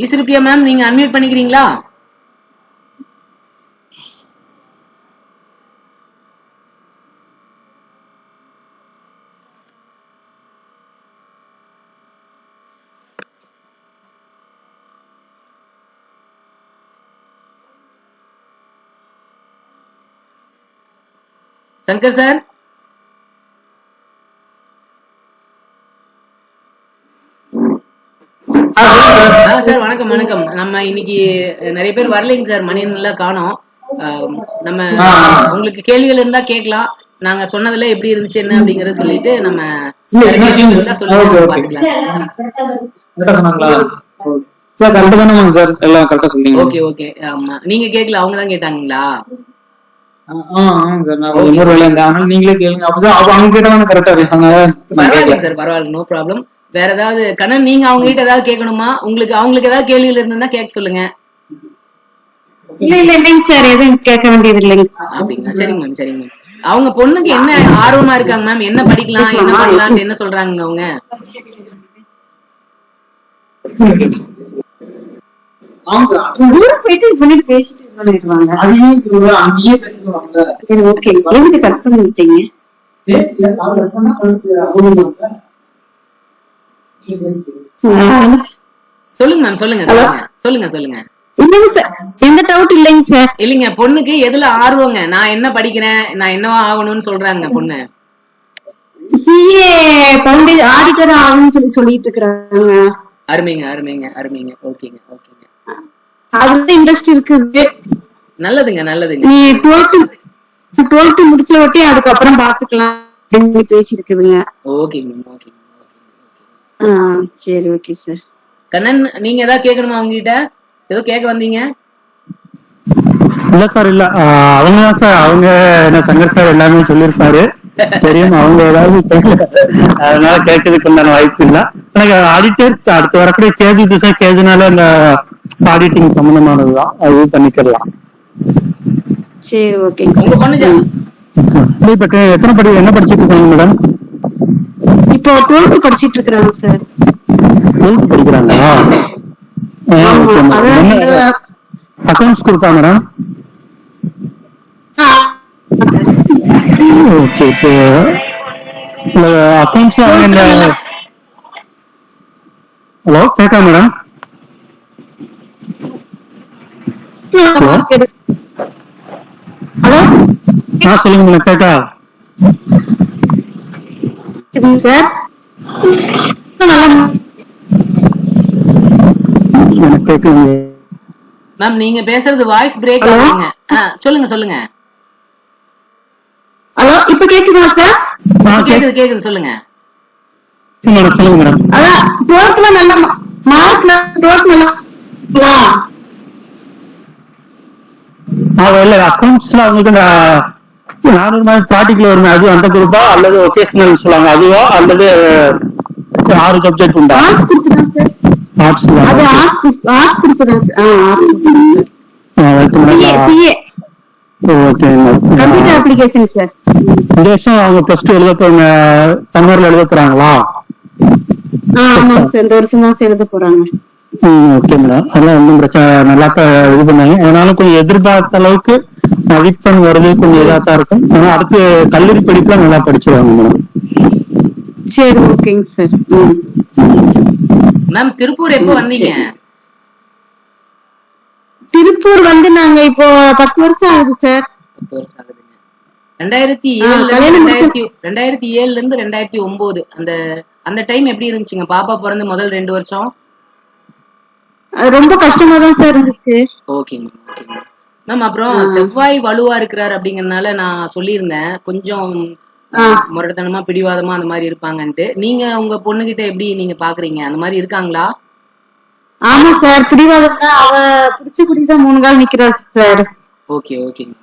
ஈஸ்வரி பிரியா மேம், நீங்க அன்மியூட் பண்ணிக்கிறீங்களா? சங்கர் சார், சார் வணக்கம் வணக்கம். நம்ம இன்னைக்கு நிறைய பேர் வரலைங்க சார், மணியன்லாம் காணோம். நம்ம உங்களுக்கு கேள்விகள் இருந்தா கேட்கலாம். நாங்க சொன்னதுல எப்படி இருந்துச்சு என்ன அப்படிங்கறத சொல்லிட்டு நம்ம ஓகே ஓகே. ஆமா, நீங்க கேட்கல, அவங்கதான் கேட்டாங்களா? நீங்களே கேளுங்க, சார் பரவாயில்ல, நோ ப்ராப்ளம். வேற ஏதாவது கண்ணன், நீங்க அவங்க கிட்ட ஏதாவது கேட்கணுமா? அவங்களுக்கு ஏதாவது கேள்விகள் இருந்தா கேட்க சொல்லுங்க. இல்ல இல்லைங்க சார், எதுவும் கேட்க வேண்டியது இல்லைங்க. அப்படிங்களா? சரிங்க மேம், சரிங்க மேம். அவங்க பொண்ணுக்கு என்ன ஆர்வமா இருக்காங்க மேம்? என்ன படிக்கலாம், என்ன பண்ணலாம், என்ன சொல்றாங்க அவங்க? போயிட்டு இது பண்ணிட்டு பேசிட்டு பண்ணிடுவாங்க. அங்கேயே பேசிடுவாங்க. சரி, ஓகே. எதுக்கு கட் பண்ணி விட்டீங்க? சொல்லுங்க மேம், சொல்லுங்க சொல்லுங்க சொல்லுங்க. இல்லைங்க சார், எந்த டவுட் இல்லைங்க சார். இல்லைங்க, பொண்ணுக்கு எதுல ஆர்வங்க? நான் என்ன படிக்கிறேன், நான் என்னவா ஆகணும்னு சொல்றாங்க பொண்ணு. சிஏ பவுண்டேஜ் ஆடிட்டர் ஆகணும்னு சொல்லிட்டு இருக்கிறாங்க. அருமைங்க அருமைங்க அருமைங்க. ஓகேங்க ஓகேங்க. அதுல இன்ட்ரெஸ்ட் இருக்குது. நல்லதுங்க நல்லதுங்க. நீ 12th முடிச்ச ஒட்டி அதுக்கப்புறம் பாத்துக்கலாம் அப்படின்னு பேசிருக்குதுங்க. ஓகேங்க ஓகேங்க. சரி, ஓகே சார். கண்ணன், நீங்க ஏதாவது கேட்கணுமா அவங்க கிட்ட? ஏதோ கேட்க வந்தீங்க? இல்ல சார், இல்ல அவங்கதான் சார், அவங்க என்ன சங்கர் சார் எல்லாமே சொல்லிருப்பாரு, தெரியும். அவங்க ஏதாவது அதனால கேட்கறதுக்கு உண்டான வாய்ப்பு இல்ல. எனக்கு ஆடிட்டர் அடுத்து வரக்கூடிய கேஜி திசை கேஜினால இந்த ஆடிட்டிங் சம்பந்தமானதுதான், அது பண்ணிக்கலாம். சரி, ஓகே. இப்ப என்ன படிச்சிட்டு இருக்காங்க மேடம்? இப்போ 12th படிச்சிட்டு இருக்காங்க சார். 12th படிக்கிறாங்களா? அக்கௌண்ட்ஸ் குரூப்பா மேடம்? Okay okay. அக்கௌண்ட்ஸ் அவங்க ஹலோ கேட்கா மேடம்? ஹலோ சொல்லுங்க மேடம், கேட்கா? எனக்கு கேட்குங்க மேம், நீங்க பேசுறது வாய்ஸ் பிரேக் ஆகுங்க. சொல்லுங்க சொல்லுங்க. ஹலோ, இப்ப கேக்குதா சார்? கேக்குது கேக்குது, சொல்லுங்க மேடம். சொல்லுங்க மேடம். அதான் 12th நல்ல மார்க், 12th நல்லா இல்ல அக்கௌண்ட்ஸ்ல அவங்களுக்கு 400 மார்க் ப்ராக்டிகல் வருங்க, அது அந்த குரூப்பா அல்லது ஒகேஷனல் சொல்லுவாங்க அதுவா, அல்லது 6 சப்ஜெக்ட் உண்டா? Arts computer application sir. இந்த வருஷம் அவங்க பிளஸ் 2 எழுத போறாங்க, சம்மர்ல எழுத போறாங்களா? ஆமாங்க சார், இந்த வருஷம் தான் எழுத போறாங்க. ஓகே மேடம், அதெல்லாம் ஒன்றும் பிரச்சனை, நல்லா இது பண்ணாங்க. அதனால கொஞ்சம் எதிர்பார்த்த அளவுக்கு மதிப்பெண் வருது கொஞ்சம் இதா தான் இருக்கும். ஆனா அடுத்து கல்லூரி படிப்புல நல்லா படிச்சிருவாங்க மேடம். சரி ஓகேங்க சார். மேம் திருப்பூர் எப்போ வந்தீங்க? திருப்பூர் வந்து நாங்க இப்போ 10 வருஷம் ஆகுது சார். 10 வருஷம் ஆகுதுங்க. 2007 இருந்து 2009 அந்த டைம் எப்படி இருந்துச்சுங்க? பாப்பா பிறந்து முதல் 2 வருஷம் ரொம்ப கஷ்டமா தான் சார் இருந்துச்சு. ஓகேங்க ஓகேங்க மேம். அப்புறம் செவ்வாய் வலுவா இருக்கிறார் அப்படிங்கறதுனால நான் சொல்லியிருந்தேன் கொஞ்சம் முரட்டத்தனமா பிடிவாதமா அந்த மாதிரி இருப்பாங்கன்ட்டு. நீங்க உங்க பொண்ணுகிட்ட எப்படி நீங்க பாக்குறீங்க? அந்த மாதிரி இருக்காங்களா? ஆமா சார், பிடிவாதம் தான். அவ பிடிச்சு குடிதான் 3 கால் நிக்கிறா சார். ஓகே ஓகேங்க.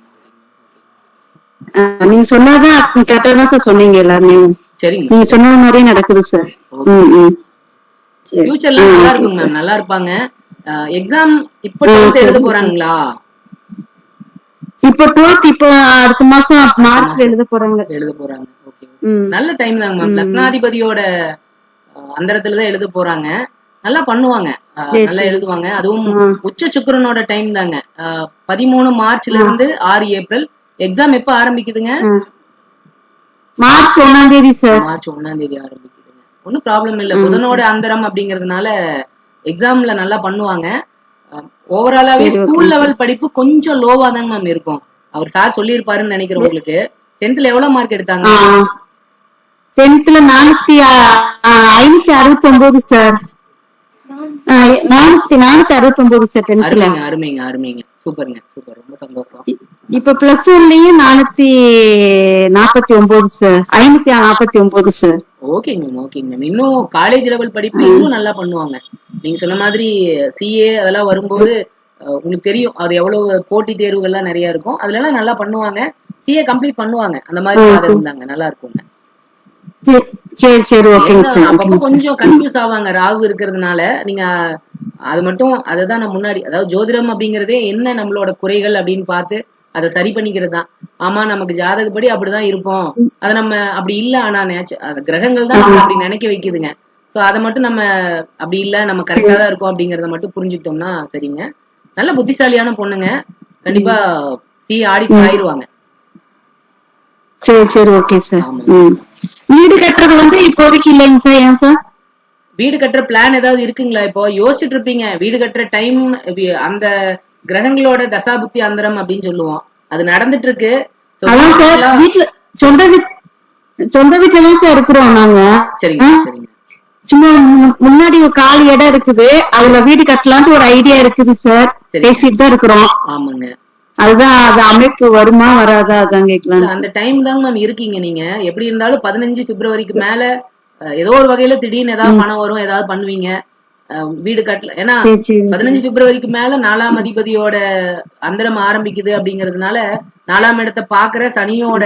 நீங்க சொன்னாதான் கரெக்டா தான் சார் சொன்னீங்க எல்லாருமே. சரிங்க, நீங்க சொன்ன மாதிரியே நடக்குது சார். ஃபியூச்சர்ல நல்லா இருக்குங்க மேம், நல்லா இருப்பாங்க. எக்ஸாம் இப்ப 12th எழுத போறாங்களா? இப்ப 12th இப்ப அடுத்த மாசம் மார்ச்ல எழுத போறாங்க. ஓகே, நல்ல டைம் தாங்க மேம். லக்னாதிபதியோட அந்தரத்துலதான் எழுத போறாங்க. நல்லா பண்ணுவாங்க, நல்லா எழுதுவாங்க. அதுவும் உச்ச சுக்கிரனோட டைம் தாங்க. 13 மார்ச்ல இருந்து 6 ஏப்ரல். எக்ஸாம் எப்ப ஆரம்பிக்குதுங்க? மார்ச் 1ஆம் தேதி சார். மார்ச் 1ஆம் தேதி ஆரம்பிக்குதுங்க. ஒன்னும் ப்ராப்ளம் இல்ல. புதனோட அந்தரம் அப்படிங்கறதுனால எக்ஸாம்ல நல்லா பண்ணுவாங்க. ஓவராலாவே ஸ்கூல் லெவல் படிப்பு கொஞ்சம் லோவா தாங்க மேம் இருக்கும். அவர் சார் சொல்லியிருப்பாருன்னு நினைக்கிறேன். உங்களுக்கு 10th எவ்வளவு மார்க் எடுத்தாங்க? 10th 569 sir. 469 sir 10th. அருமைங்க அருமைங்க, சூப்பருங்க, சூப்பர், ரொம்ப சந்தோஷம். இப்ப +1லயும் 449 சார், 549 சார். ஓகேங்க மேம், ஓகேங்க மேம். இன்னும் காலேஜ் லெவல் படிப்பு இன்னும் நல்லா பண்ணுவாங்க. நீங்க சொன்ன மாதிரி CA அதெல்லாம் வரும்போது உங்களுக்கு தெரியும் அது எவ்வளவு போட்டி தேர்வுகள்லாம் நிறைய இருக்கும். அதுல எல்லாம் நல்லா பண்ணுவாங்க. CA கம்ப்ளீட் பண்ணுவாங்க. அந்த மாதிரி இருந்தாங்க, நல்லா இருக்குங்க. சரி சரி ஓகேங்க சார். அப்பப்போ கொஞ்சம் கன்ஃபியூஸ் ஆவாங்க ராகு இருக்கிறதுனால. நீங்க அது மட்டும் அததான் நான் முன்னாடி, அதாவது ஜோதிடம் அப்படிங்கறதே என்ன நம்மளோட குறைகள் அப்படின்னு பார்த்து அதை சரி பண்ணிக்கிறது தான். ஆமா, நமக்கு ஜாதகப்படி அப்படிதான் இருப்போம், அதை நம்ம அப்படி இல்ல, ஆனா கிரகங்கள் தான் நம்ம அப்படி நினைக்க வைக்குதுங்க. சோ அதை மட்டும் நம்ம அப்படி இல்ல, நம்ம கரெக்டா தான் இருக்கோம் அப்படிங்கறத மட்டும் புரிஞ்சுக்கிட்டோம்னா சரிங்க. நல்ல புத்திசாலியான பொண்ணுங்க, கண்டிப்பா CA ஆடிட் ஆயிருவாங்க. சரி சரி ஓகே சார். வீடு கட்டுறது வந்து இப்போதைக்கு இல்லைங்க சார். ஏன் சார்? வீடு கட்டுற பிளான் ஏதாவது இருக்குங்களா? இப்போ யோசிச்சுட்டு இருப்பீங்க வீடு கட்டுற டைம். அந்த கிரகங்களோட தசாபுத்தி அந்தரம் அப்படின்னு சொல்லுவோம், அது நடந்துட்டு இருக்கு. அதான் சார், வீட்டுல சொந்த வீட்டுல தான் சார் இருக்கிறோம் நாங்க. சரிங்க சரிங்க. சும்மா முன்னாடி ஒரு காலி இடம் இருக்குது, அதுல வீடு கட்டலான்ட்டு ஒரு ஐடியா இருக்குது சார். பேசிட்டு தான் இருக்கிறோம். ஆமாங்க, அதுதான் அது அமைப்பு வருமா வராதா அதான் கேட்கலாம். அந்த டைம் தாங்க மேம் இருக்கீங்க நீங்க. எப்படி இருந்தாலும் 15 பிப்ரவரிக்கு மேல ஏதோ ஒரு வகையில திடீர்னு ஏதாவது பணம் வரும், ஏதாவது பண்ணுவீங்க. வீடு கட்டல, ஏன்னா 15 பிப்ரவரிக்கு மேல 4ஆம் அதிபதியோட அந்தரம் ஆரம்பிக்குது அப்படிங்கறதுனால 4ஆம் இடத்தை பாக்குற சனியோட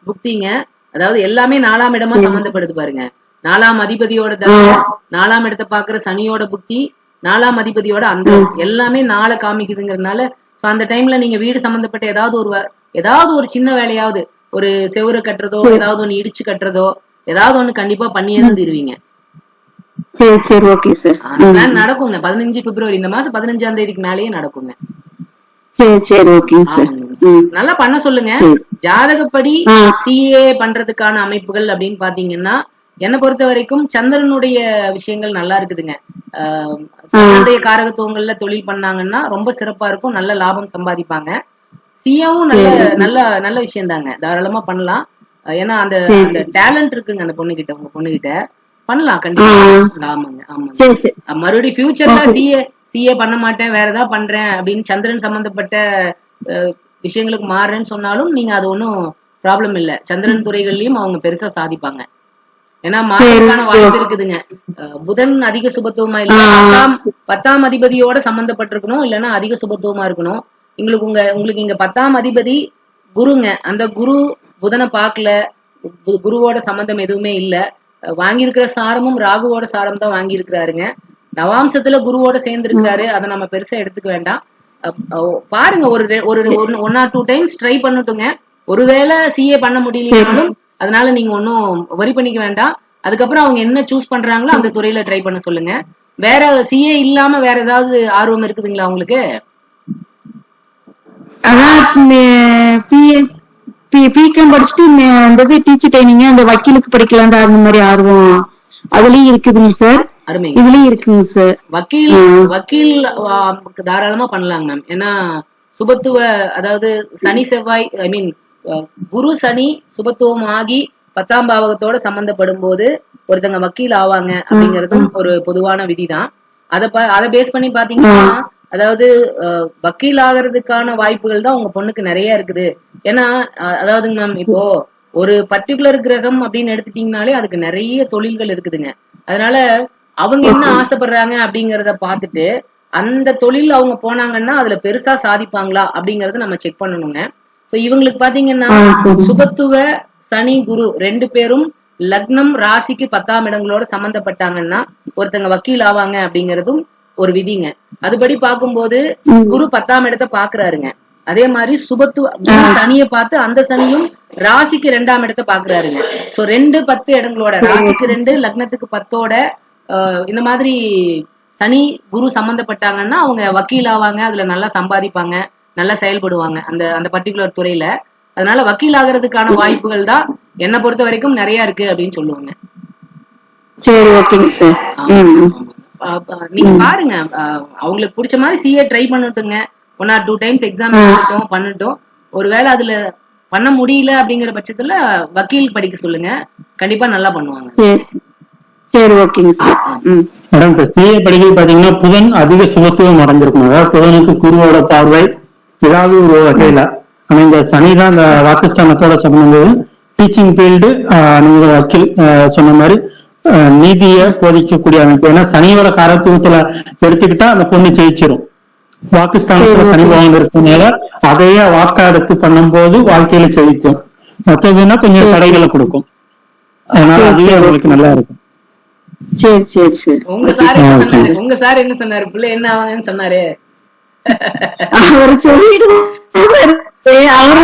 புக்திங்க. அதாவது எல்லாமே 4ஆம் இடமா சம்பந்தப்படுது பாருங்க. 4ஆம் அதிபதியோட தசை, 4ஆம் இடத்தை பாக்குற சனியோட புக்தி, 4ஆம் அதிபதியோட அந்தரம் எல்லாமே 4 காமிக்குதுங்கிறதுனால அந்த டைம்ல நீங்க வீடு சம்பந்தப்பட்ட ஏதாவது ஒரு சின்ன வேலையாவது, ஒரு செவுரு கட்டுறதோ, ஏதாவது ஒண்ணு இடிச்சு கட்டுறதோ, ஏதாவது ஒண்ணு கண்டிப்பா பண்ணியே தருவீங்க. சரி சரி ஓகே சார். நடக்குங்க 15 பிப்ரவரி, இந்த மாசம் 15ஆம் தேதிக்கு மேலேயே நடக்குங்க. சரி சரி ஓகே சார். நல்லா பண்ண சொல்லுங்க. ஜாதகப்படி CA பண்றதுக்கான அமைப்புகள் அப்படின்னு பாத்தீங்கன்னா என்ன பொறுத்த வரைக்கும் சந்திரனுடைய விஷயங்கள் நல்லா இருக்குதுங்க. சந்திரனுடைய காரகத்துவங்கள்ல தொழில் பண்ணாங்கன்னா ரொம்ப சிறப்பா இருக்கும், நல்ல லாபம் சம்பாதிப்பாங்க. CAவும் நல்ல விஷயம் தாங்க, தாராளமா பண்ணலாம். ஏன்னா அந்த டேலண்ட் இருக்குங்க அந்த பொண்ணுகிட்ட, உங்க பொண்ணுகிட்ட பண்ணலாம் கண்டிப்பா. ஆமாங்க ஆமாங்க. மறுபடியும் ஃபியூச்சர்ல CA பண்ண மாட்டேன், வேற ஏதாவது பண்றேன் அப்படின்னு சந்திரன் சம்பந்தப்பட்ட விஷயங்களுக்கு மாறுறேன்னு சொன்னாலும் நீங்க அது ஒன்னும் ப்ராப்ளம் இல்ல. சந்திரன் துறைகள்லயும் அவங்க பெருசா சாதிப்பாங்க. ஏன்னா மாற்றத்துக்கான வாய்ப்பு இருக்குதுங்க. புதன் அதிக சுபத்துவமா இல்ல, 10ஆம் அதிபதியோட சம்பந்தப்பட்டிருக்கணும், இல்லைன்னா அதிக சுபத்துவமா இருக்கணும். உங்களுக்கு இங்க 10ஆம் அதிபதி குருங்க. அந்த குரு புதனை பாக்கல, குருவோட சம்பந்தம் எதுவுமே இல்ல. வாங்கியிருக்கிற சாரமும் ராகுவோட சாரம் தான் வாங்கியிருக்கிறாருங்க. நவாம்சத்துல குருவோட சேர்ந்து இருக்கிறாரு, அதை நம்ம பெருசா எடுத்துக்க வேண்டாம். பாருங்க, ஒரு 1 or 2 டைம்ஸ் ட்ரை பண்ணட்டுங்க. ஒருவேளை CA பண்ண முடியலனாலும் அதனால நீங்க ஒன்னும் வரி பண்ணிக்க வேண்டாம். அதுக்கப்புறம் அவங்க என்ன சூஸ் பண்றாங்களோ அந்த துறையில ட்ரை பண்ண சொல்லுங்க. வேற CA இல்லாம வேற ஏதாவது ஆர்வம் இருக்குதுங்களா உங்களுக்கு? அதான் பிகாம் படிச்சுட்டு இந்த டீச்சர் ட்ரைனிங் அந்த வக்கீலுக்கு படிக்கலாம் அந்த மாதிரி ஆர்வம் அதுலயும் இருக்குதுங்க சார். அருமை. இதுலயும் இருக்குங்க சார். வக்கீல் தாராளமா பண்ணலாங்க மேம். ஏன்னா சுபத்துவ, அதாவது சனி செவ்வாய், ஐ மீன் குரு சனி சுபத்துவம் ஆகி 10ஆம் பாவகத்தோட சம்பந்தப்படும் போது ஒருத்தங்க வக்கீல் ஆவாங்க அப்படிங்கறதும் ஒரு பொதுவான விதிதான். அதை பேஸ் பண்ணி பாத்தீங்கன்னா, அதாவது வக்கீல் ஆகிறதுக்கான வாய்ப்புகள் தான் உங்க பொண்ணுக்கு நிறைய இருக்குது. ஏன்னா அதாவதுங்க மேம், இப்போ ஒரு பர்டிகுலர் கிரகம் அப்படின்னு எடுத்துட்டீங்கனாலே அதுக்கு நிறைய தொழில்கள் இருக்குதுங்க. அதனால அவங்க என்ன ஆசைப்படுறாங்க அப்படிங்கறத பாத்துட்டு அந்த தொழில் அவங்க போனாங்கன்னா அதுல பெருசா சாதிப்பாங்களா அப்படிங்கறத நம்ம செக் பண்ணணுங்க. இவங்களுக்கு பாத்தீங்கன்னா சுபத்துவ சனி குரு 2 பேரும் லக்னம் ராசிக்கு 10ஆம் இடங்களோட சம்பந்தப்பட்டாங்கன்னா ஒருத்தங்க வக்கீல் ஆவாங்க அப்படிங்கறதும் ஒரு விதிங்க. அதுபடி பார்க்கும்போது குரு 10ஆம் இடத்தை பாக்குறாருங்க. அதே மாதிரி சுபத்துவ சனியை பார்த்து அந்த சனியும் ராசிக்கு 2ஆம் இடத்தை பாக்குறாருங்க. சோ 2 10 இடங்களோட, ராசிக்கு 2 லக்னத்துக்கு 10ஓட இந்த மாதிரி சனி குரு சம்பந்தப்பட்டாங்கன்னா அவங்க வக்கீல் ஆவாங்க, அதுல நல்லா சம்பாதிப்பாங்க, நல்லா செயல்படுவாங்க அந்த அந்த பர்டிகுலர் துறையில. அதனால வக்கீல் ஆகிறதுக்கான வாய்ப்புகள் தான் என்ன பொறுத்த வரைக்கும் நிறைய இருக்கு அப்படின்னு சொல்லுவாங்க. சரி, ஓகேங்க சார். நீங்க பாருங்க, அவங்களுக்கு பிடிச்ச மாதிரி சிஏ ட்ரை பண்ணட்டுங்க. 1 or 2 டைம்ஸ் எக்ஸாம் பண்ணட்டும். ஒருவேளை அதுல பண்ண முடியல அப்படிங்கிற பட்சத்துல வக்கீல் படிக்க சொல்லுங்க, கண்டிப்பா நல்லா பண்ணுவாங்க. சரி, ஓகேங்க சார். மேடம், இப்ப சிஏ படிக்க பாத்தீங்கன்னா புதன் அதிக சுபத்துவம் அடைஞ்சிருக்கும். அதாவது புதனுக்கு குருவோட பார்வை ஏதாவது ஒரு வகையில. ஆனா இந்த சனிதான் இந்த வாக்குஸ்தானத்தோட சம்பந்தம். டீச்சிங் ஃபீல்டு, நீங்க வக்கீல் சொன்ன மாதிரி நீதியை போதிக்கக்கூடிய அமைப்பு. ஏன்னா சனியோட காரத்துவத்துல எடுத்துக்கிட்டா அந்த பொண்ணு ஜெயிச்சிரும். வாக்குஸ்தானத்துல சனி பகவான் இருக்கனால அதையே வாக்கா எடுத்து பண்ணும் போது வாழ்க்கையில ஜெயிக்கும். மற்றதுன்னா கொஞ்சம் தடைகளை கொடுக்கும். அதனால அதுவே உங்களுக்கு நல்லா இருக்கும். சரி சரி சரி. உங்க சார் என்ன சொன்னாரு? பிள்ளை என்ன ஆவாங்கன்னு சொன்னாரு? அவரு சொல்லிட்டு அவரு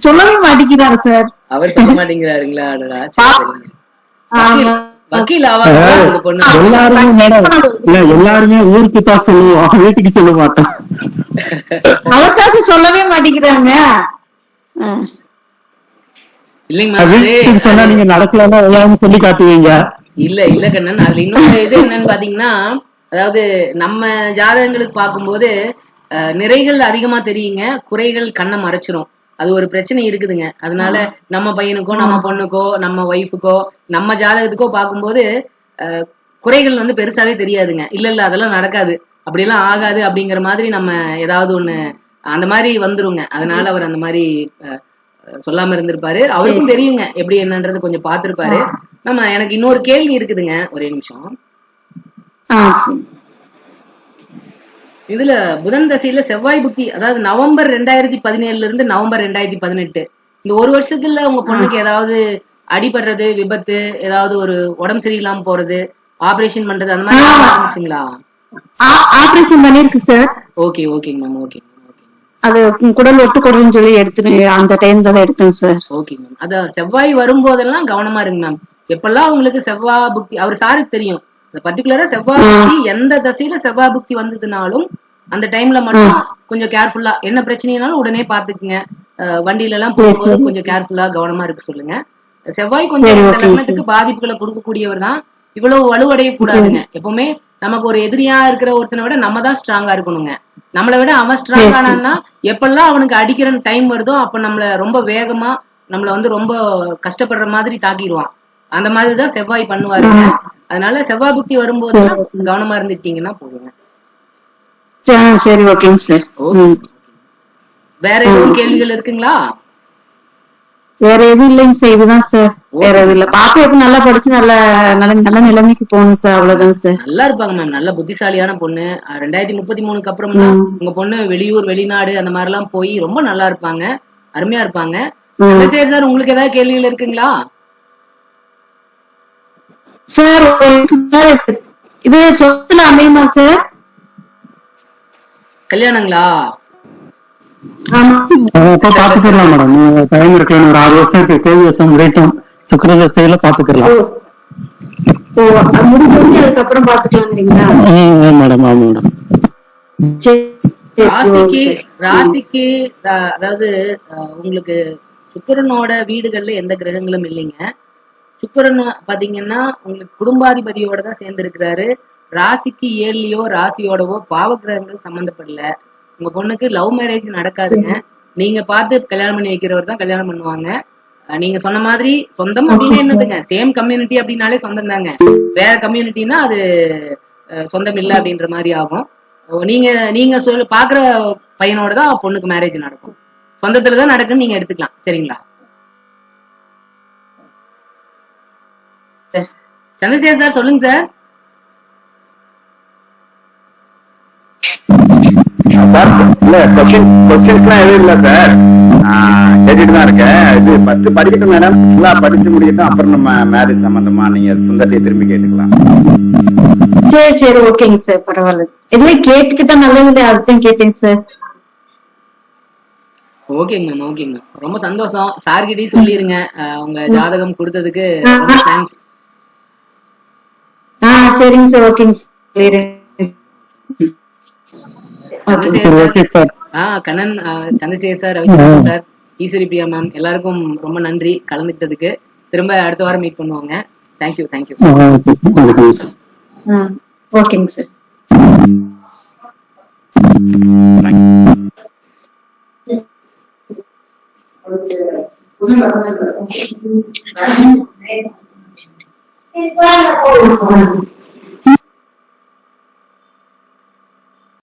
சொல்லவே மாட்டேங்கிறாரு சார். அவர் சொல்ல மாட்டேங்கிறாருங்களா? வக்கீல் எல்லாருமே மேடம், எல்லாருமே ஊருக்கு தான் சொல்லுவோம், வீட்டுக்கு சொல்ல மாட்டோம். அவர்காசு சொல்லவே மாட்டேங்கிறாங்க. இல்லைங்க சொன்னா நீங்க நடக்கலன்னா எல்லாரும் சொல்லி காட்டுவீங்க. இல்ல கண்ணன், அதுல இன்னொரு இது என்னன்னு பாத்தீங்கன்னா, அதாவது நம்ம ஜாதகங்களுக்கு பார்க்கும்போது நிறைகள் அதிகமா தெரியுங்க, குறைகள் கண்ணை மறைச்சிரும். அது ஒரு பிரச்சனை இருக்குதுங்க. அதனால நம்ம பையனுக்கோ நம்ம பொண்ணுக்கோ நம்ம ஒய்ஃபுக்கோ நம்ம ஜாதகத்துக்கோ பார்க்கும்போது குறைகள் வந்து பெருசாவே தெரியாதுங்க. இல்ல அதெல்லாம் நடக்காது, அப்படியெல்லாம் ஆகாது அப்படிங்கிற மாதிரி நம்ம ஏதாவது ஒண்ணு அந்த மாதிரி வந்துருங்க. அதனால அவர் அந்த மாதிரி சொல்லாம இருந்திருப்பாரு. அவருக்கும் தெரியுங்க எப்படி என்னன்றது கொஞ்சம் பாத்துருப்பாரு. நம்ம எனக்கு இன்னொரு கேள்வி இருக்குதுங்க, ஒரே நிமிஷம். இதுல புதன் தசையில செவ்வாய் புத்தி, அதாவது நவம்பர் 2017 இருந்து நவம்பர் 2018 இந்த ஒரு வருஷத்துல உங்க பொண்ணுக்கு ஏதாவது அடிபடுறது, விபத்து, ஏதாவது ஒரு உடம்பு சரியில்லாம போறது, ஆபரேஷன் பண்றது அந்த மாதிரி இருந்துச்சுங்களா? ஆபரேஷன் பண்ணிருக்கு சார். ஓகே ஓகேங்க மேம். ஓகே, அது குடல் ஒட்டுக்கொடுன்னு சொல்லி எடுத்து அந்த டைம் தான் எடுத்தேன் சார். Okay ma'am. அத செவ்வாய் வரும்போதெல்லாம் கவனமா இருங்க மேம். எப்பெல்லாம் உங்களுக்கு செவ்வாய் புக்தி, அவர் சாருக்கு தெரியும் பர்டிகுலரா செவ்வாய் புக்தி எந்த தசையில செவ்வாய் புக்தி வந்ததுனாலும் அந்த டைம்ல மட்டும் கொஞ்சம் கேர்ஃபுல்லா, என்ன பிரச்சனைனாலும் உடனே பாத்துக்குங்க. வண்டியில எல்லாம் போகும்போது கொஞ்சம் கேர்ஃபுல்லா கவனமா இருக்க சொல்லுங்க. செவ்வாய் கொஞ்சம் இந்த லக்னத்துக்கு பாதிப்புகளை கொடுக்கக்கூடியவர் தான். இவ்வளவு வலுவடைய கூடாதுங்க. எப்பவுமே நமக்கு ஒரு எதிரியா இருக்கிற ஒருத்தனை விட நம்ம தான் ஸ்ட்ராங்கா இருக்கணுங்க. நம்மளை விட அவன் ஸ்ட்ராங் ஆனான்னா எப்பெல்லாம் அவனுக்கு அடிக்கிற டைம் வருதோ அப்ப நம்மள ரொம்ப வேகமா நம்மள வந்து ரொம்ப கஷ்டப்படுற மாதிரி தாக்கிடுவான். அந்த மாதிரிதான் செவ்வாய் பண்ணுவாருங்க. அதனால செவ்வாய் புக்தி வரும்போது கவனமா இருந்துட்டீங்கன்னா போதுங்க. சரி, ஓகேங்க சார். வேற எதுவும் கேள்விகள் இருக்குங்களா? வேற எதுவும் இல்லைங்க சார், இதுதான் சார். வேற எதுவும் இல்ல. பாப்பா எப்ப நல்லா படிச்சு நல்ல நல்ல நிலைமைக்கு போகணும் சார், அவ்வளவுதான் சார். நல்லா இருப்பாங்க மேம், நல்ல புத்திசாலியான பொண்ணு. 2033 அப்புறம்னா உங்க பொண்ணு வெளியூர் வெளிநாடு அந்த மாதிரி எல்லாம் போய் ரொம்ப நல்லா இருப்பாங்க, அருமையா இருப்பாங்க. சரி சார், உங்களுக்கு ஏதாவது கேள்விகள் இருக்குங்களா? சார் இது சொத்துல அமையுமா சார்? கல்யாணங்களா? பாத்துக்கலாம் மேடம், டைம் இருக்கலாம். ஒரு 6 வருஷம் இருக்கு, 7 வருஷம் முடியட்டும். சுக்கிரதசையில பாத்துக்கலாம். அதுக்கப்புறம் பாத்துக்கலாம் மேடம். ஆமா மேடம். ராசிக்கு ராசிக்கு அதாவது உங்களுக்கு சுக்கிரனோட வீடுகள்ல எந்த கிரகங்களும் இல்லைங்க. சுக்கிரன் பாத்தீங்கன்னா உங்களுக்கு குடும்பாதிபதியோட தான் சேர்ந்து இருக்கிறாரு. ராசிக்கு 7லயோ ராசியோடவோ பாவ கிரகங்கள் சம்பந்தப்படல. உங்க பொண்ணுக்கு லவ் மேரேஜ் நடக்காதுங்க. நீங்க பார்த்து கல்யாணம் பண்ணி வைக்கிறவர் தான் கல்யாணம் பண்ணுவாங்க. நீங்க சொன்ன மாதிரி சொந்தம் அப்படின்னு என்னதுங்க, சேம் கம்யூனிட்டி அப்படின்னாலே சொந்தம் தாங்க. வேற கம்யூனிட்டினா அது சொந்தம் இல்ல அப்படின்ற மாதிரி ஆகும். நீங்க நீங்க பாக்குற பையனோட தான் பொண்ணுக்கு மேரேஜ் நடக்கும். சொந்தத்துலதான் நடக்குன்னு நீங்க எடுத்துக்கலாம். சரிங்களா? சந்திரசேகர் சார் சொல்லுங்க சார். சார் இல்ல கொஸ்டின்ஸ்லாம் எதுவும் இல்ல சார், கேட்டுட்டு தான் இருக்கேன். இது ஃபர்ஸ்ட் படிக்கட்டும் மேடம், நல்லா படிச்சு முடிக்கட்டும், அப்புறம் நம்ம மேரேஜ் சம்பந்தமா நீங்க சொந்தத்தையே திரும்பி கேட்டுக்கலாம். சரி ஓகேங்க சார், பரவாயில்ல. இதுவே கேட்டுக்கிட்டா நல்லது, அதுதான் கேட்டேங்க சார். ஓகேங்க மேம், ஓகேங்க. ரொம்ப சந்தோஷம். சார்கிட்டயும் சொல்லிருங்க உங்க ஜாதகம் கொடுத்ததுக்கு ரொம்ப தேங்க்ஸ். சரிங்க சார், ஓகேங்க sir. Kannan, Chandrasekar sir, Ravichandran sir, Eswari Priya ma'am எல்லாருக்கும் ரொம்ப நன்றி கலந்துக்கிட்டதுக்கு. திரும்ப அடுத்த வாரம் மீட் பண்ணுவாங்க. Thank you thank you. ஓகேங்க சார். Thank you.